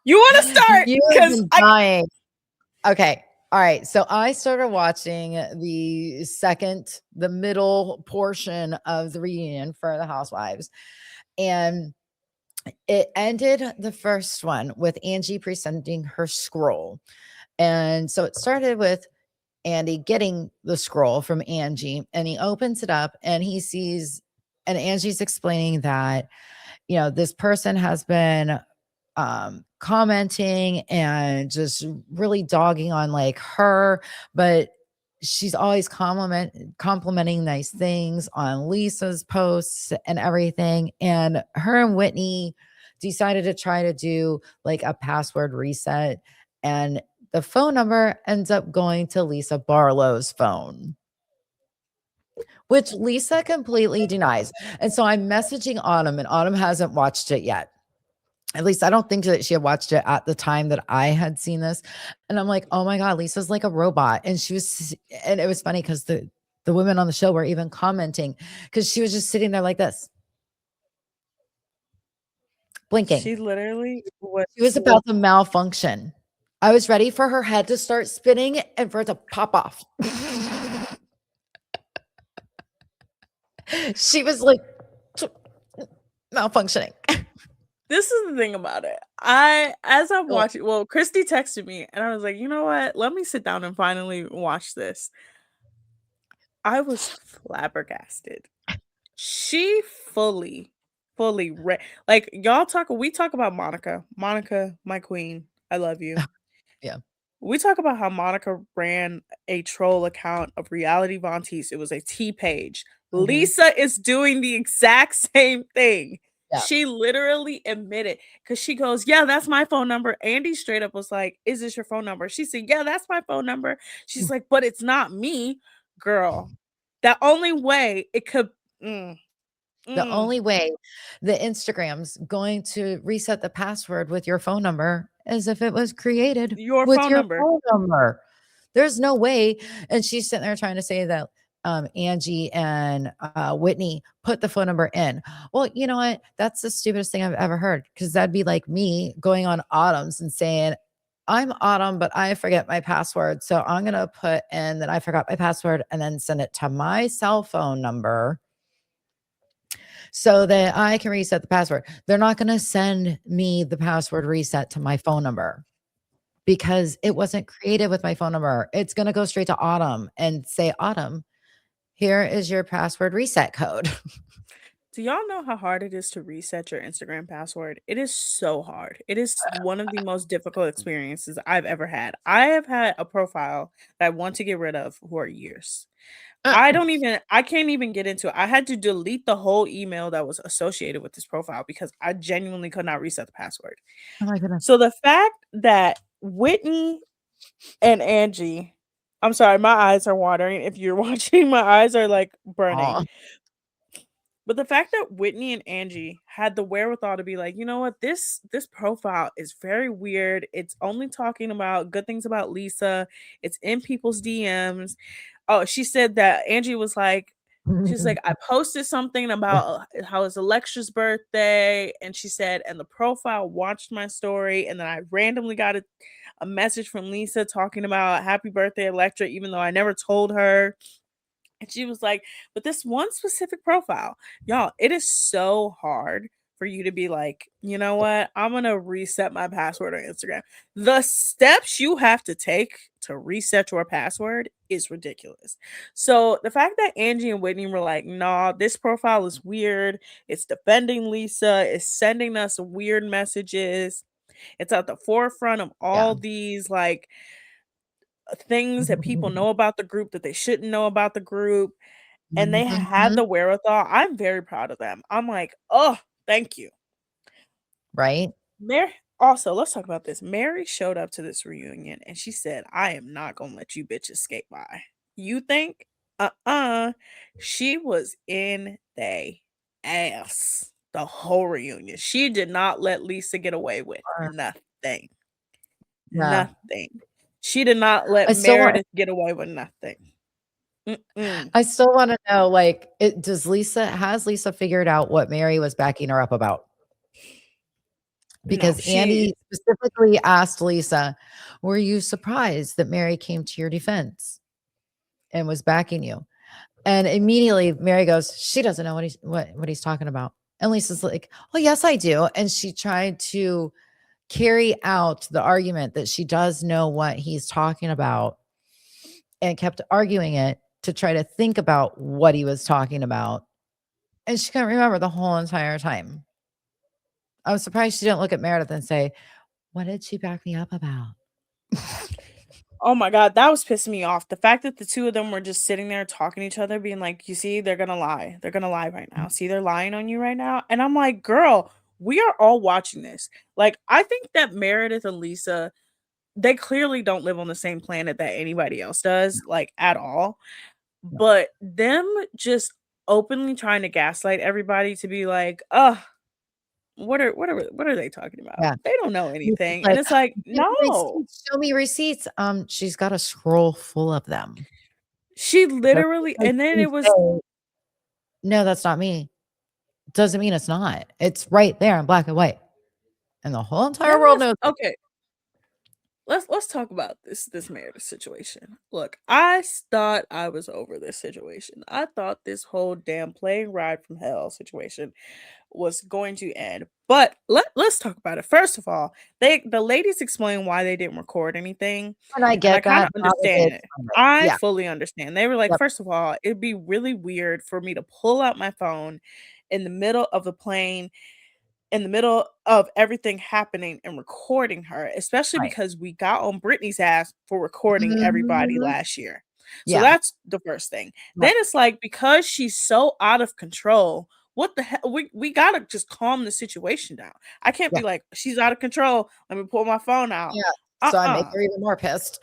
You want to start? You have Because been I dying. Okay. All right. So I started watching the middle portion of the reunion for the Housewives. And it ended the first one with Angie presenting her scroll. And so it started with Andy getting the scroll from Angie and he opens it up and he sees, and Angie's explaining that, this person has been commenting and just really dogging on like her, but she's always complimenting nice things on Lisa's posts and everything. And her and Whitney decided to try to do like a password reset, and the phone number ends up going to Lisa Barlow's phone, which Lisa completely denies. And so I'm messaging Autumn, and Autumn hasn't watched it yet. At least I don't think that she had watched it at the time that I had seen this. And I'm like, "Oh my god, Lisa's like a robot." And it was funny cuz the women on the show were even commenting cuz she was just sitting there like this, blinking. she literally was She was about to malfunction. I was ready for her head to start spinning and for it to pop off. She was like malfunctioning. this is the thing about it. I as I'm Oh, watching, well, Christy texted me and I was like, you know what? Let me sit down and finally watch this. I was flabbergasted. She fully like we talk about Monica. Monica, my queen. I love you. yeah. We talk about how Monica ran a troll account of Reality Vontice. It was a T page. Mhm. Lisa is doing the exact same thing. Yeah. She literally admitted because she goes, yeah, that's my phone number. Andy straight up was like, is this your phone number? She said, yeah, that's my phone number. She's like, but it's not me, girl. The only way it could, mm, The mm, only way the Instagram's going to reset the password with your phone number is if it was created your with phone your number. phone number. There's no way. And she's sitting there trying to say that Angie and Whitney put the phone number in. Well, you know what? That's the stupidest thing I've ever heard, because that'd be like me going on Autumn's and saying, I'm Autumn, but I forget my password. So I'm going to put in that I forgot my password and then send it to my cell phone number so that I can reset the password. They're not going to send me the password reset to my phone number because it wasn't created with my phone number. It's going to go straight to Autumn and say, Autumn, here is your password reset code. Do y'all know how hard it is to reset your Instagram password? It is so hard. It is one of the most difficult experiences I've ever had. I have had a profile that I want to get rid of for years. Uh, I can't even get into it. I had to delete the whole email that was associated with this profile because I genuinely could not reset the password. oh my goodness. So the fact that Whitney and Angie, I'm sorry, my eyes are watering. If you're watching, my eyes are like burning. Aw. But the fact that Whitney and Angie had the wherewithal to be like, you know what, this profile is very weird. It's only talking about good things about Lisa. It's in people's DMs. Oh, she said that Angie was like, she's like, I posted something about how it's Alexa's birthday, and she said, and the profile watched my story, and then I randomly got a message from Lisa talking about happy birthday, Electra, even though I never told her. And she was like, but this one specific profile, y'all, it is so hard for you to be like, you know what? I'm going to reset my password on Instagram. The steps you have to take to reset your password is ridiculous. So the fact that Angie and Whitney were like, nah, this profile is weird. It's defending Lisa. It's sending us weird messages. It's at the forefront of Yeah. all these like things that people know about the group that they shouldn't know about the group, and they had Mhm. the wherewithal. I'm very proud of them. I'm like, "Oh, thank you." Right? Mary also, let's talk about this. Mary showed up to this reunion and she said, "I am not gonna let you bitches skate by." You think? Uh-uh. She was in they ass the whole reunion. She did not let Lisa get away with nothing. Yeah. Nothing. She did not let I still want Meredith get away with nothing. Mm-mm. I still wanna know, like, has Lisa figured out what Mary was backing her up about? No, Because she Andy specifically asked Lisa, "Were you surprised that Mary came to your defense and was backing you?" And immediately Mary goes, "She doesn't know what he's talking about." And Lisa's like, "Well, yes, I do." And she tried to carry out the argument that she does know what he's talking about and kept arguing it to try to think about what he was talking about. And she couldn't remember the whole entire time. I was surprised she didn't look at Meredith and say, "What did she back me up about?" oh my god, that was pissing me off. The fact that the two of them were just sitting there talking to each other, being like, "You see, they're gonna lie. They're gonna lie right now. See, they're lying on you right now." And I'm like, "Girl, we are all watching this." Like, I think that Meredith and Lisa, they clearly don't live on the same planet that anybody else does, like at all. But them just openly trying to gaslight everybody to be like, what are they talking about? Yeah. They don't know Lisa's anything." And like, it's like, "Give me no. receipts, show me receipts." She's got a scroll full of them. She Just literally because and then you it was say, "No, that's not me," doesn't mean it's not. It's right there in black and white, and the whole then entire world let's knows it. okay, let's talk about this Meredith situation. Look, I thought I was over this situation. I thought this whole damn plane ride from hell situation was going to end. But let's talk about it. First of all, the ladies explained why they didn't record anything, And I and I get kind that. of How did they understand it. explain it? I Yeah. fully understand. They were like, Yep. first of all, it'd be really weird for me to pull out my phone in the middle of the plane, in the middle of everything happening and recording her, especially Right. because we got on Britney's ass for recording everybody Mhm. last year. So Yeah. that's the first thing. Then Right. it's like because she's so out of control, what the hell? We gotta just calm the situation down. I can't Yeah. be like, she's out of control. Let me pull my phone out. Yeah. So I make Uh-uh. her even more pissed.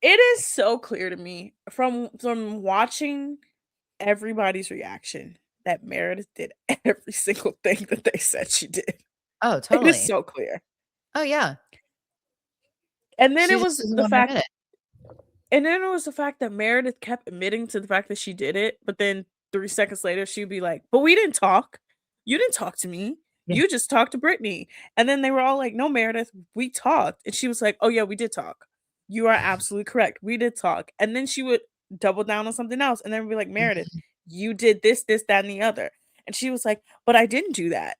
It is so clear to me from watching everybody's reaction that Meredith did every single thing that they said she did. Oh, It is totally. so clear. Oh, yeah. And then She it just was doesn't the wanna fact admit it. and then it was the fact that Meredith kept admitting to the fact that she did it, but then 3 seconds later, she'd be like, "But we didn't talk. You didn't talk to me. Yeah. You just talked to Brittany." And then they were all like, "No, Meredith, we talked." And she was like, "Oh, yeah, we did talk. You are absolutely correct. We did talk." And then she would double down on something else and then be like, "Meredith, Mhm. you did this, that, and the other." And she was like, "But I didn't do that."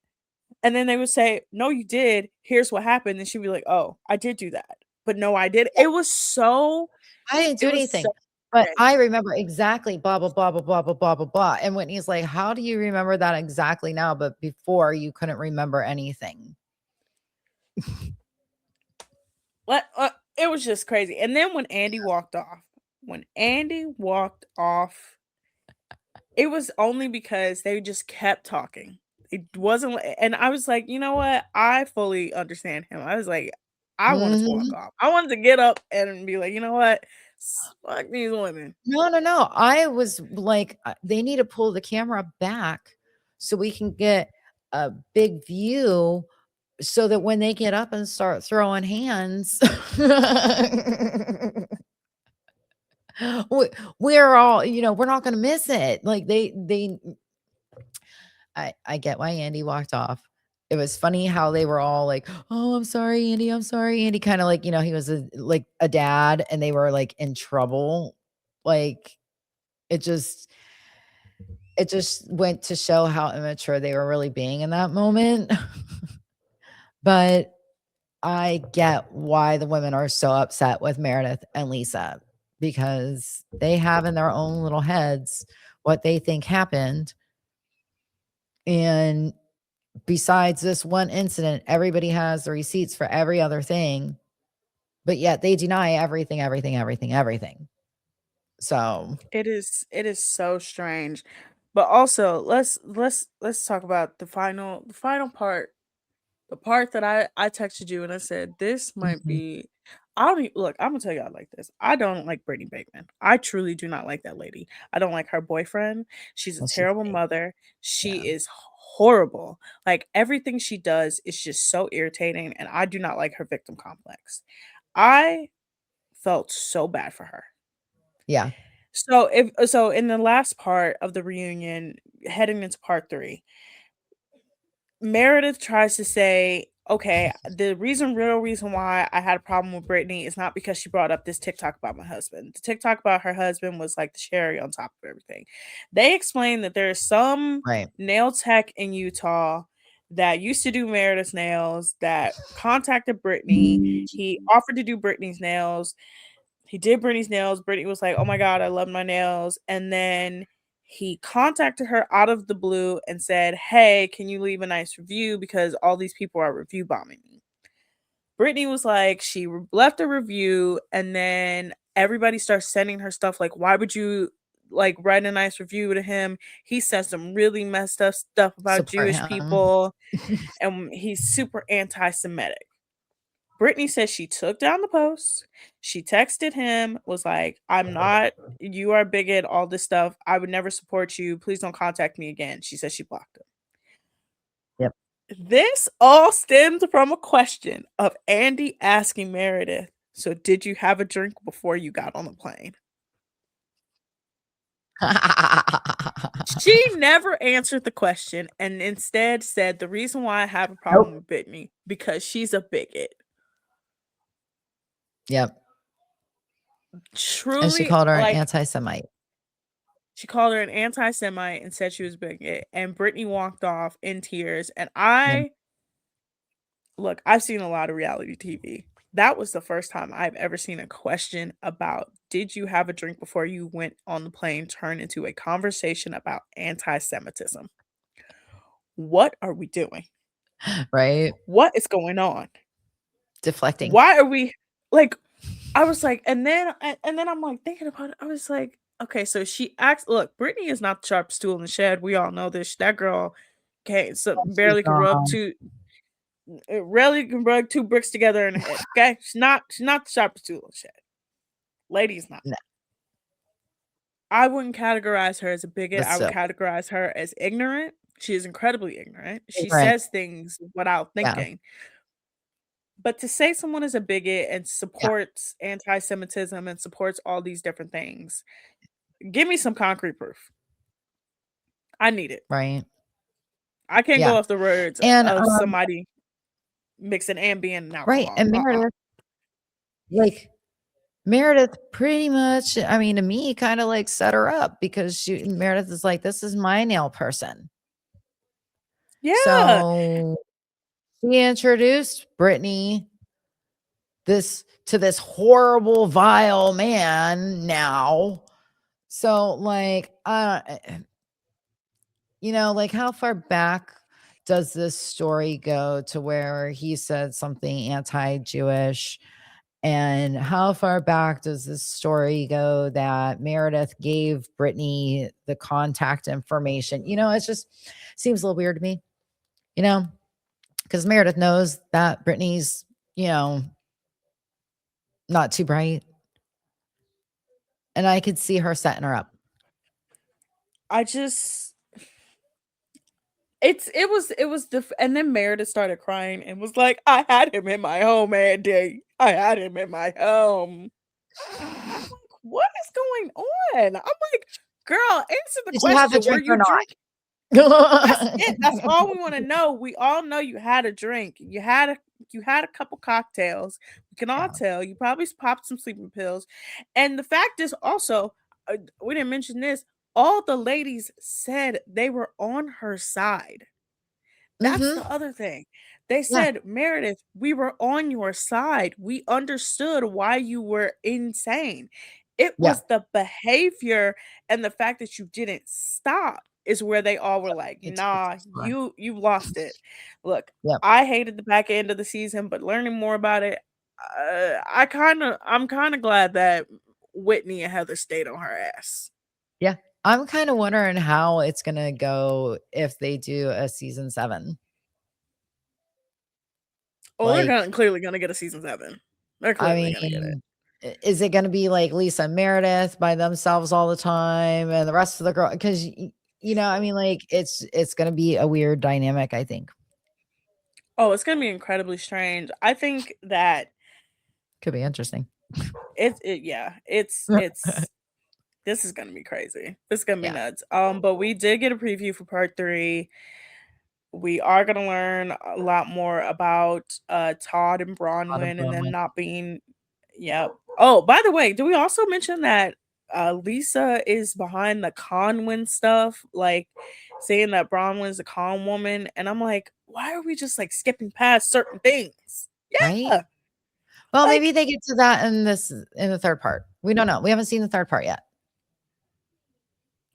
And then they would say, "No, you did. Here's what happened." And she'd be like, "Oh, I did do that. But no, I did." Yeah. It was so I didn't do it was so anything. but I Right. remember exactly blah, blah, blah, blah, blah, blah, blah, blah, blah, and Whitney's like, "How do you remember that exactly now, but before you couldn't remember anything?" What it was just crazy. And then when Andy walked off, it was only because they just kept talking. It wasn't and I was like, "You know what? I fully understand him." I was like, I wanted to walk Mhm. off. I wanted to get up and be like, "You know what? Fuck these women." No, no, no, I was like, "They need to pull the camera back so we can get a big view so that when they get up and start throwing hands, we we're all, we're not gonna miss it." Like, they I get why Andy walked off. It was funny how they were all like, "Oh, I'm sorry, Andy. I'm sorry, Andy." Kinda like, he was a dad and they were, like, in trouble. Like, it just it just went to show how immature they were really being in that moment. But I get why the women are so upset with Meredith and Lisa because they have in their own little heads what they think happened. And besides this one incident, everybody has the receipts for every other thing, but yet they deny everything, everything, everything, everything. So, It is so strange. But also, let's talk about the final part. The part that I texted you and I said this might mhm. be I don't look, I'm gonna tell y'all like this. I don't like Brittany Bateman. I truly do not like that lady. I don't like her boyfriend. She's a Well, she's terrible fake. mother. Yeah. She is horrible. Like everything she does is just so irritating and I do not like her victim complex. I felt so bad for her. Yeah. So in the last part of the reunion, heading into part 3, Meredith tries to say, okay, the real reason why I had a problem with Brittany is not because she brought up this TikTok about my husband. The TikTok about her husband was like the cherry on top of everything. They explained that there's some Right. nail tech in Utah that used to do Meredith's nails that contacted Brittany. He offered to do Brittany's nails. He did Brittany's nails. Brittany was like, "Oh my god, I love my nails." And then he contacted her out of the blue and said, "Hey, can you leave a nice review because all these people are review bombing me." Brittany was like, left a review and then everybody starts sending her stuff like, "Why would you like write a nice review to him? He said some really messed up stuff about Support Jewish him. people and he's super anti-Semitic." Brittany says she took down the post. She texted him, was like, "I'm not, you are a bigot, all this stuff. I would never support you. Please don't contact me again." She says she blocked him. Yep. This all stemmed from a question of Andy asking Meredith, "So did you have a drink before you got on the plane?" She never answered the question and instead said, "The reason why I have a problem Nope. with Brittany because she's a bigot." Yep. And she Truly, called her an like anti-Semite. she called her an anti-Semite and said she was bigot, and Brittany walked off in tears. And Yep. I've seen a lot of reality TV. That was the first time I've ever seen a question about did you have a drink before you went on the plane turn into a conversation about anti-Semitism. What are we doing? Right? What is going on? Deflecting. Why are we like I was like, and then I'm like thinking about it. I was like, okay, so she acts. Look, Brittany is not the sharpest tool in the shed. We all know this. That girl can't so Oh, she's gone. rarely can rub two bricks together in her head. Okay, she's not the sharpest tool in the shed. Lady's not. No, I wouldn't categorize her as a bigot. but I would still. categorize her as ignorant. She is incredibly ignorant. She Ignorant. says things without Yeah. thinking. But to say someone is a bigot and Yeah. supports anti-Semitism and supports all these different things, give me some concrete proof. I need it. Right. I can't go Yeah. off the words And, of somebody mixing Ambien and right, alcohol. and Meredith, like, Meredith pretty much, I mean, to me, kinda, like, set her up because Meredith is like, "This is my nail person." Yeah. So, she introduced Brittany this horrible, vile man now. So, like, like, how far back does this story go to where he said something anti-Jewish? And how far back does this story go that Meredith gave Brittany the contact information? It just seems a little weird to me, you know, because Meredith knows that Brittany's, you know, not too bright. And I could see her setting her up. I just it was and then Meredith started crying and was like, "I had him in my home, Andy. I had him in my home." I'm like, "What is going on?" I'm like, "Girl, answer the Did you have a question. Were drink or you not? drinking?" That's it. That's all we wanna know. We all know you had a drink. You had a couple cocktails. We can all Yeah. tell. You probably popped some sleeping pills. And the fact is also, we didn't mention this, all the ladies said they were on her side. That's Mhm. the other thing. They Yeah. said, "Meredith, we were on your side. We understood why you were insane. It Yeah. was the behavior and the fact that you didn't stop is where they all were like, It's "Nah, fine. you lost it." Look, Yep. I hated the back end of the season, but learning more about it, I'm kind of glad that Whitney and Heather stayed on her ass. Yeah. I'm kind of wondering how it's going to go if they do a season 7. Oh, they're Like, clearly gonna get a season 7. They're I clearly gonna get it. mean, is it going to be like Lisa and Meredith by themselves all the time and the rest of the girl? Because, I mean, like, it's going to be a weird dynamic, I think. Oh, it's gonna be incredibly strange. I think that Could be interesting. yeah, it's this is gonna be crazy. This is gonna be Yeah. nuts. But we did get a preview for part 3. We are gonna learn a lot more about Todd and Autumn Bronwyn and them Bromwell. not being yep. Oh, by the way, do we also mention that Lisa is behind the Conwyn stuff, like saying that Bronwyn's a con woman, and I'm like, why are we just like skipping past certain things? Right? Yeah. Well, maybe Like, they get to that in the third part. We don't know. We haven't seen the third part yet.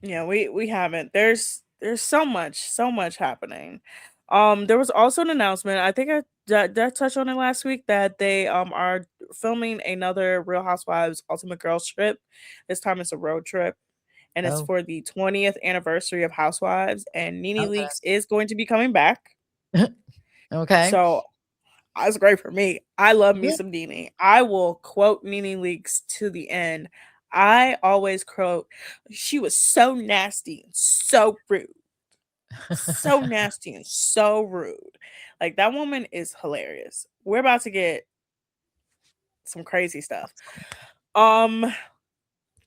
yeah, we haven't. There's so much happening. There was also an announcement. I think did I touch on it last week that they are filming another Real Housewives Ultimate Girls trip. This time it's a road trip, and it's Oh, for the 20th anniversary of Housewives. And Nene Leakes okay. is going to be coming back. Okay. So that's great for me. I love me Yeah. some Nene. I will quote Nene Leakes to the end. I always quote, "She was so nasty and so rude." So nasty and so rude. Like that woman is hilarious. We're about to get some crazy stuff. Um,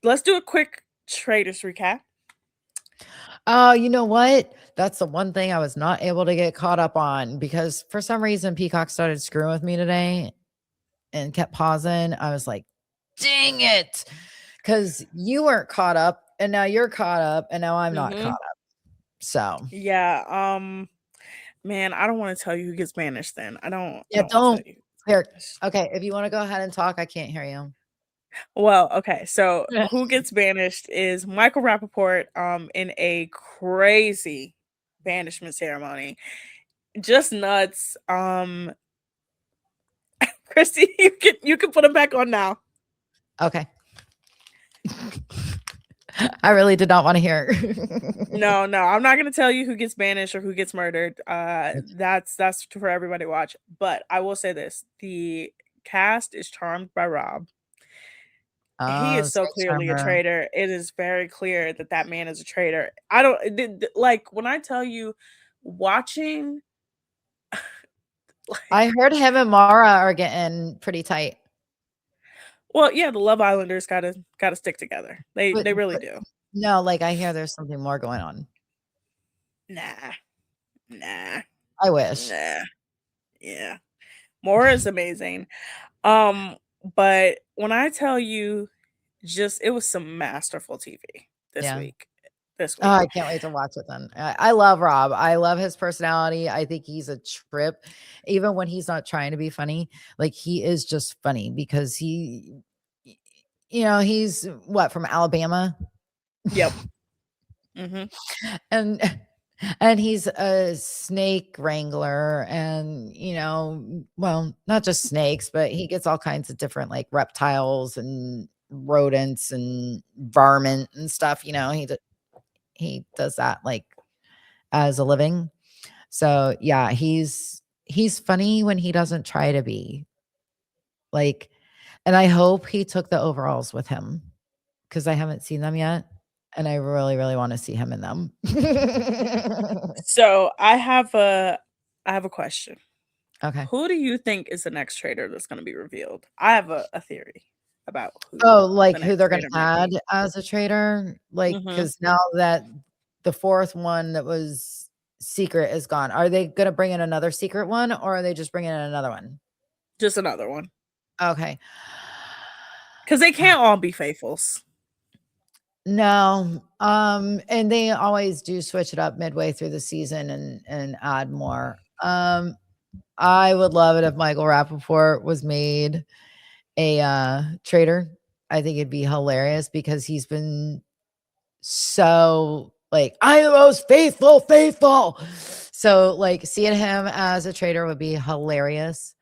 let's do a quick traders recap. Oh, you know what? That's the one thing I was not able to get caught up on because for some reason Peacock started screwing with me today and kept pausing. I was like, dang it. Because you weren't caught up and now you're caught up and now I'm not caught Mm-hmm. up. So Yeah. Man, I don't want to tell you who gets banished. Then I yeah, don't want to tell don't. you. Who gets Here. banished. Okay. If you want to go ahead and talk, I can't hear you. Well, okay. So who gets banished is Michael Rappaport. In a crazy banishment ceremony, just nuts. Christy, you can put him back on now. Okay. I really did not want to hear. No, no, I'm not gonna tell you who gets banished or who gets murdered. That's for everybody to watch. But I will say this: the cast is charmed by Rob. He Oh, is so Snake clearly a Charmer. traitor. It is very clear that that man is a traitor. I don't like when I tell you watching. Like, I heard him and Mara are getting pretty tight. well, yeah, the Love Islanders gotta stick together. But They really but do. no, like, I hear there's something more going on. Nah, nah, I wish. nah. Yeah, Mora is amazing. Um, but when I tell you just it was some masterful TV this Yeah. week. this Oh, week. I can't wait to watch it then. I love Rob. I love his personality. I think he's a trip. Even when he's not trying to be funny, like he is just funny because y- he's what, from Alabama? Yep. Mhm. and and he's a snake wrangler, and well, not just snakes, but he gets all kinds of different like reptiles and rodents and varmint and stuff. He does that like as a living. So yeah, he's funny when he doesn't try to be like, and I hope he took the overalls with him because I haven't seen them yet, and I really, really want to see him in them. So I have a question. Okay. Who do you think is the next traitor that's going to be revealed? I have a theory about who Oh, the like who next they're gonna traitor might add be. as a traitor? Like, Mhm. because now that the 4th one that was secret is gone, are they gonna bring in another secret one, or are they just bringing in another one? Just another one. Okay. Cuz they can't all be faithfuls. No, and they always do switch it up midway through the season and add more. I would love it if Michael Rappaport was made a, traitor. I think it'd be hilarious because he's been so like, "I'm the most faithful." So, like, seeing him as a traitor would be hilarious.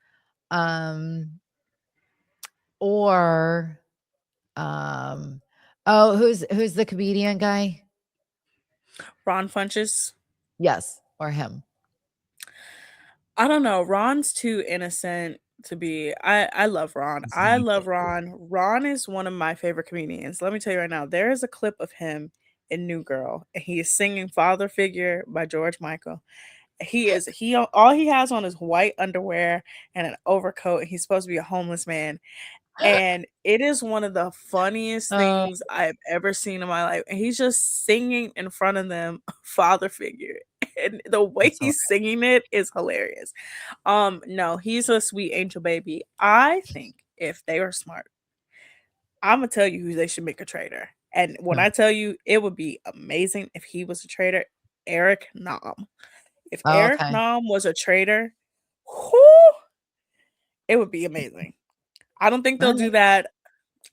Um, or, oh, who's the comedian guy? Ron Funches. Yes, or him. I don't know. Ron's too innocent to be. I love Ron. I love Exactly. Ron. Ron is one of my favorite comedians. Let me tell you right now. There is a clip of him in New Girl, and he is singing "Father Figure" by George Michael. All he has on is white underwear and an overcoat, and he's supposed to be a homeless man. And it is one of the funniest Oh, things I've ever seen in my life. And he's just singing in front of them, father figure. And the way that's he's hilarious. singing it is hilarious. No, he's a sweet angel baby. I think if they were smart, I'm gonna tell you who they should make a traitor. And when Who? I tell you, it would be amazing if he was a traitor. Eric Nam. If Oh, Eric okay. Nam was a traitor, whoo, it would be amazing. I don't think they'll do Alright. that.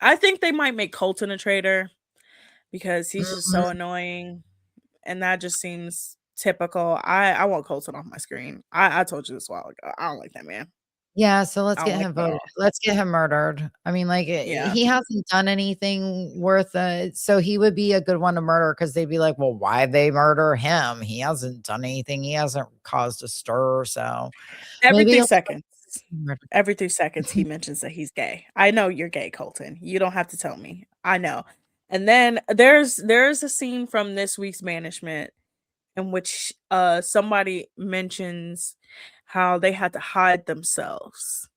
I think they might make Colton a traitor because he's just so Mhm. annoying, and that just seems typical. I want Colton off my screen. I told you this a while ago. I don't like that man. Yeah, so I let's don't get like him him at voted. all. Let's get him murdered. I mean, like, Yeah. he hasn't done anything worth so he would be a good one to murder because 'cause they'd be like, "Well, why'd they murder him? He hasn't done anything. He hasn't caused a stir." So Every maybe 3 let's get seconds. him murdered. Every 3 seconds he mentions that he's gay. I know you're gay, Colton. You don't have to tell me. I know. And then there's a scene from this week's management in which somebody mentions how they had to hide themselves,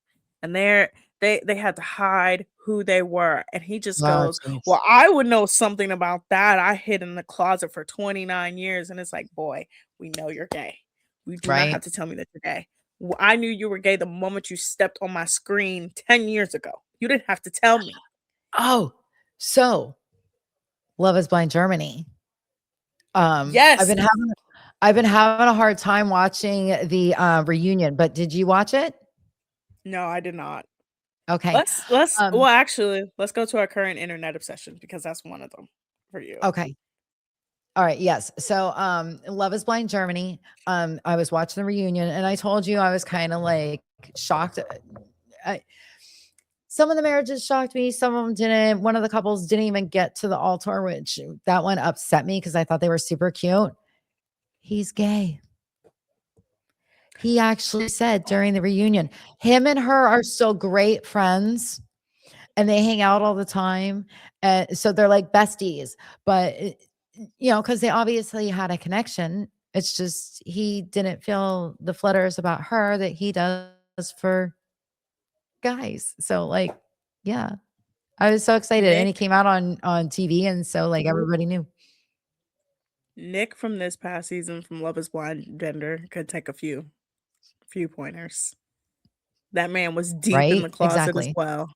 and they had to hide who they were, and he just Oh, goes, jeez. well, I would know something about that. I hid in the closet for 29 years. And it's like, boy, we know you're gay. We do not have Right? to tell me that you're gay. I knew you were gay the moment you stepped on my screen 10 years ago. You didn't have to tell me. Oh, so Love Is Blind Germany. Yes. I've been having a hard time watching the, reunion, but did you watch it? No, I did not. Okay. Let's well, Um, actually, let's go to our current internet obsession because that's one of them for you. okay. All right, yes. So, Love Is Blind Germany, I was watching the reunion, and I told you I was kinda, like, shocked. I Some of the marriages shocked me, some of them didn't. One of the couples didn't even get to the altar, which that one upset me because I thought they were super cute. He's gay. He actually said during the reunion, him and her are still great friends, and they hang out all the time, so they're like besties, but, because they obviously had a connection. It's just he didn't feel the flutters about her that he does for guys. So, like, yeah, I was so excited, and Nick he came out on TV, and so, like, everybody knew. Nick from this past season from Love Is Blind gender could take a few pointers. That man was deep in Right? the closet as Exactly. well,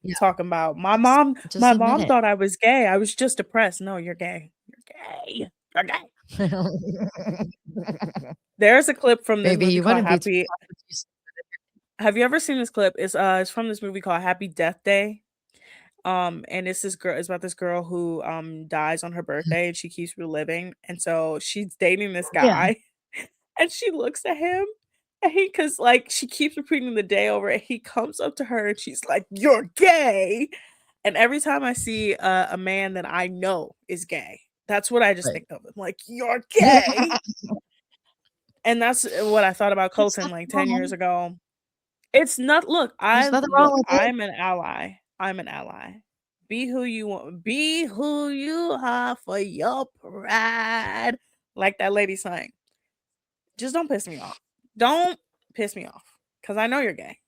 Yeah, talking about just my admit mom it. thought I was gay. I was just depressed. No, you're gay. gay. You're gay." There's a clip from this Maybe movie you called wouldn't be too Happy. shocked if you s Have you ever seen this clip? It's from this movie called Happy Death Day. And it's about this girl who dies on her birthday and she keeps reliving. And so she's dating this Yeah, guy and she looks at him and cause like she keeps repeating the day over and he comes up to her and she's like, "You're gay." And every time I see a man that I know is gay, that's what I just right. think of. I'm like, "You're gay." And that's what I thought about There's Colton nothing like 10 years wrong. ago. It's not There's nothing wrong with it. I'm an ally. I'm an ally. Be who you want. Be who you are for your pride. Like that lady sang. Just don't piss me off. Don't piss me off. Cause I know you're gay.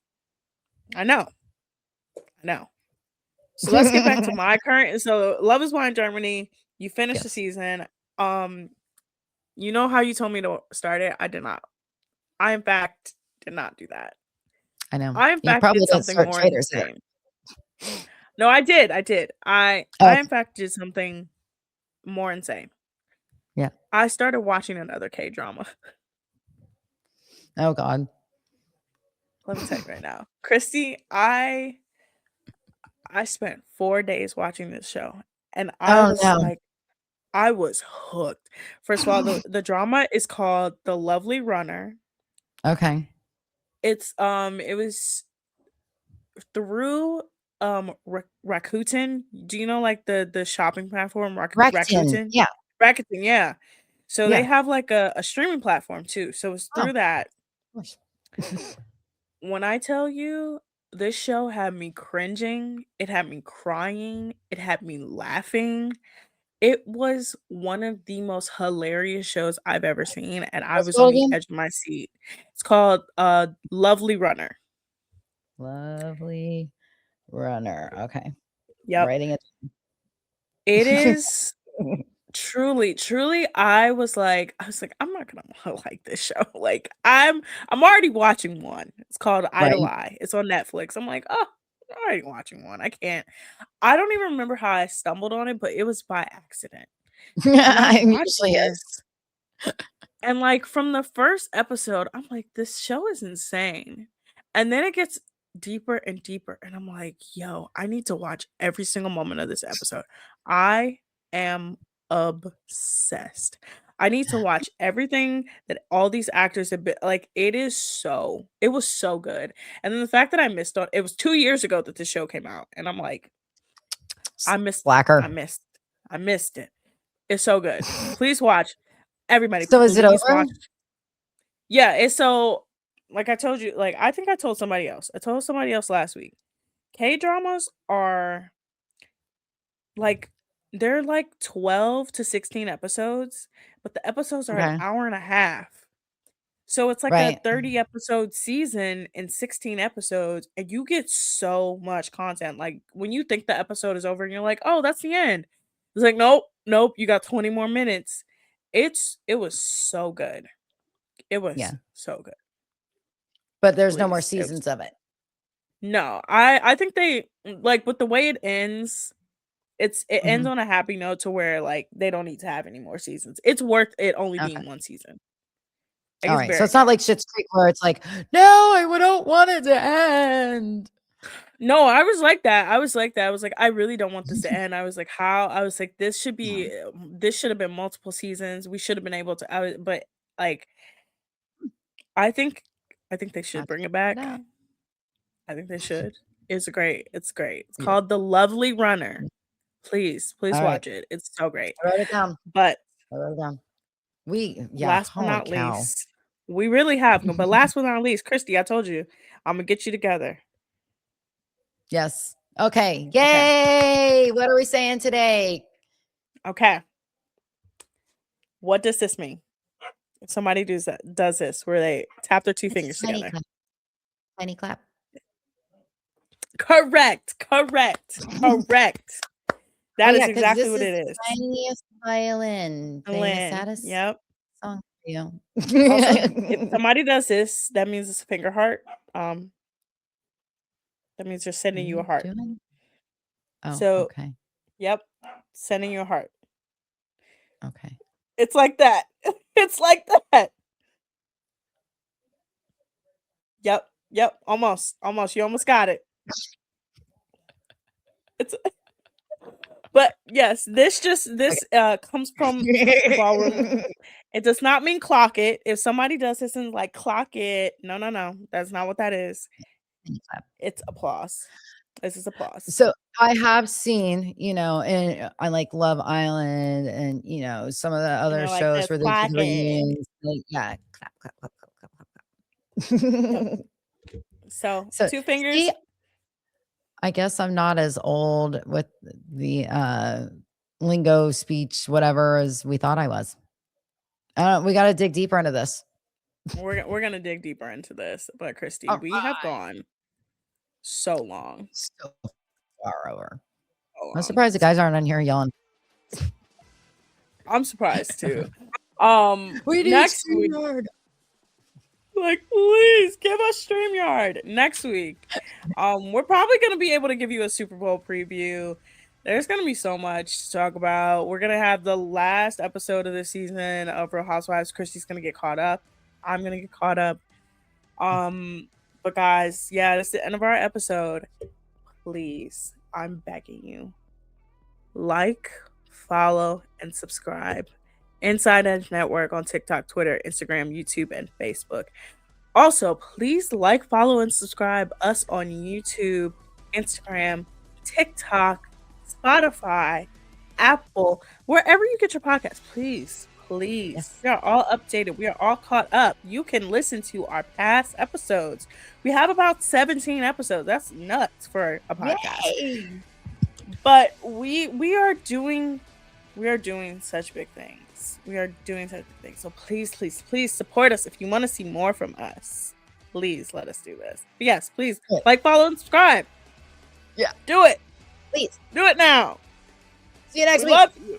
I know. I know. So let's get back to my current. So Love is Blind Germany. You finished the Yes, season. Um, you know how you told me to start it? I did not. I in fact did not do that. I know. I in You fact probably did didn't something start more Traitors either. insane. No, I did. I did. Oh, I in fact did something more insane. yeah. I started watching another K drama. Oh god. Let me tell you right now, Christy. I spent 4 days watching this show, and Oh, no. I was hooked. First of all, the drama is called The Lovely Runner. Okay. It was through Rakuten. Do you know like the shopping platform Rakuten. Rakuten? Yeah, Rakuten, yeah. So they yeah. have like a streaming platform too. So it's Oh, through that. of course. When I tell you this show had me cringing, it had me crying, it had me laughing. It was one of the most hilarious shows I've ever seen, and I What's it was on called the again? edge of my seat. It's called Lovely Runner. Lovely Runner. Okay. Yep. Writing it. It is truly, I was like, "I'm not gonna wanna like this show." Like, I'm already watching one. It's called Right. Idol. It's on Netflix. I'm like, "Oh, I'm already watching one. I don't even remember how I stumbled on it, but it was by accident. And I'm It watching usually is. this, and, like, from the first episode, I'm like, "This show is insane." And then it gets deeper and deeper, and I'm like, "Yo, I need to watch every single moment of this episode." I am obsessed. I need to watch everything that all these actors have been like, it was so good. And then the fact that I missed on it was 2 years ago that this show came out, and I'm like, I missed it. Slacker. I missed it. It's so good. Please watch. Everybody, So is it please over? watch. Yeah, it's so like I told you, like I think I told somebody else. I told somebody else last week. K-dramas are like they're like 12 to 16 episodes, but the episodes are an Okay. hour and a half. So it's like a Right. 30 episode season in 16 episodes, and you get so much content. Like when you think the episode is over and you're like, "Oh, that's the end." It's like, "Nope, nope, you got 20 more minutes." It was so good. It was Yeah. so good. But there's no more Please. It was seasons of it. No, I think they like with the way it ends, it ends Mhm. on a happy note to where like they don't need to have any more seasons. It's worth it only Okay. being one season. Like it's Alright. So very it's not good. like Schitt's Creek where it's like, "No, I don't want it to end." No, I was like that. I was like that. I was like, I really don't want this to end. I was like, how? I was like, No. this should have been multiple seasons. We should have been able to. But like, I think, I think they I should have to bring it check it back. out. I think they should. It's great. It's great. It's Yeah. called The Lovely Runner. Please Alright. watch it. It's so great. I wrote it down. But I wrote it down. Yeah, last but holy not cow. least, we really have. But last but not least, Christy, I told you, I'm gonna get you together. Yes. Okay. Okay. Yay! What are we saying today? Okay. What does this mean? If somebody does this where they tap their two It's fingers a tiny together. clap. Tiny clap. Correct. Oh, That is yeah, because exactly this what is it the is. tiniest violin playing the Lynn. saddest Yep. song for you. Also, if somebody does this, that means it's a finger heart. Um, that means they're What are sending you a you heart. doing? Oh, So, okay. yep, sending you a heart. Okay. It's like that. It's like that. Yep. Yep. Almost. Almost. You almost got it. It's but yes, Okay. this comes from ballroom. It does not mean clock it. If somebody does this and like clock it, no, no, no. That's not what that is. It's applause. This is applause. So, I have seen, in I like Love Island and, some of the And other they're like shows this, where they do clock the it. reunions, like yeah, clap, clap, clap, clap, Yep. clap, clap. So So, two see, fingers. I guess I'm not as old with the, lingo, speech, whatever, as we thought I was. We gotta dig deeper into this. We're gonna dig deeper into this. But Christy, we have Alright. gone so long. So far over. So I'm long. surprised the guys aren't on here yelling. I'm surprised too. "We need Next week, StreamYard." like, please give us StreamYard next week. We're probably gonna be able to give you a Super Bowl preview. There's gonna be so much to talk about. We're gonna have the last episode of the season of Real Housewives. Christy's gonna get caught up. I'm gonna get caught up. But guys, yeah, that's the end of our episode. Please, I'm begging you, like, follow, and subscribe. Inside Edge Network on TikTok, Twitter, Instagram, YouTube, and Facebook. Also, please like, follow, and subscribe us on YouTube, Instagram, TikTok, Spotify, Apple, wherever you get your podcasts. Please, please. Yes. We are all updated. We are all caught up. You can listen to our past episodes. We have about 17 episodes. That's nuts for a podcast. Yay! But we are doing such big things. We are doing such big things. So please, please, please support us. If you want to see more from us, please let us do this. But yes, please Good. like, follow, and subscribe. Yeah. Do it. Please. Do it now. See you next We week. love you.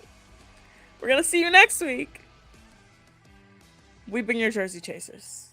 We're gonna see you next week. We've been your Jersey Chasers.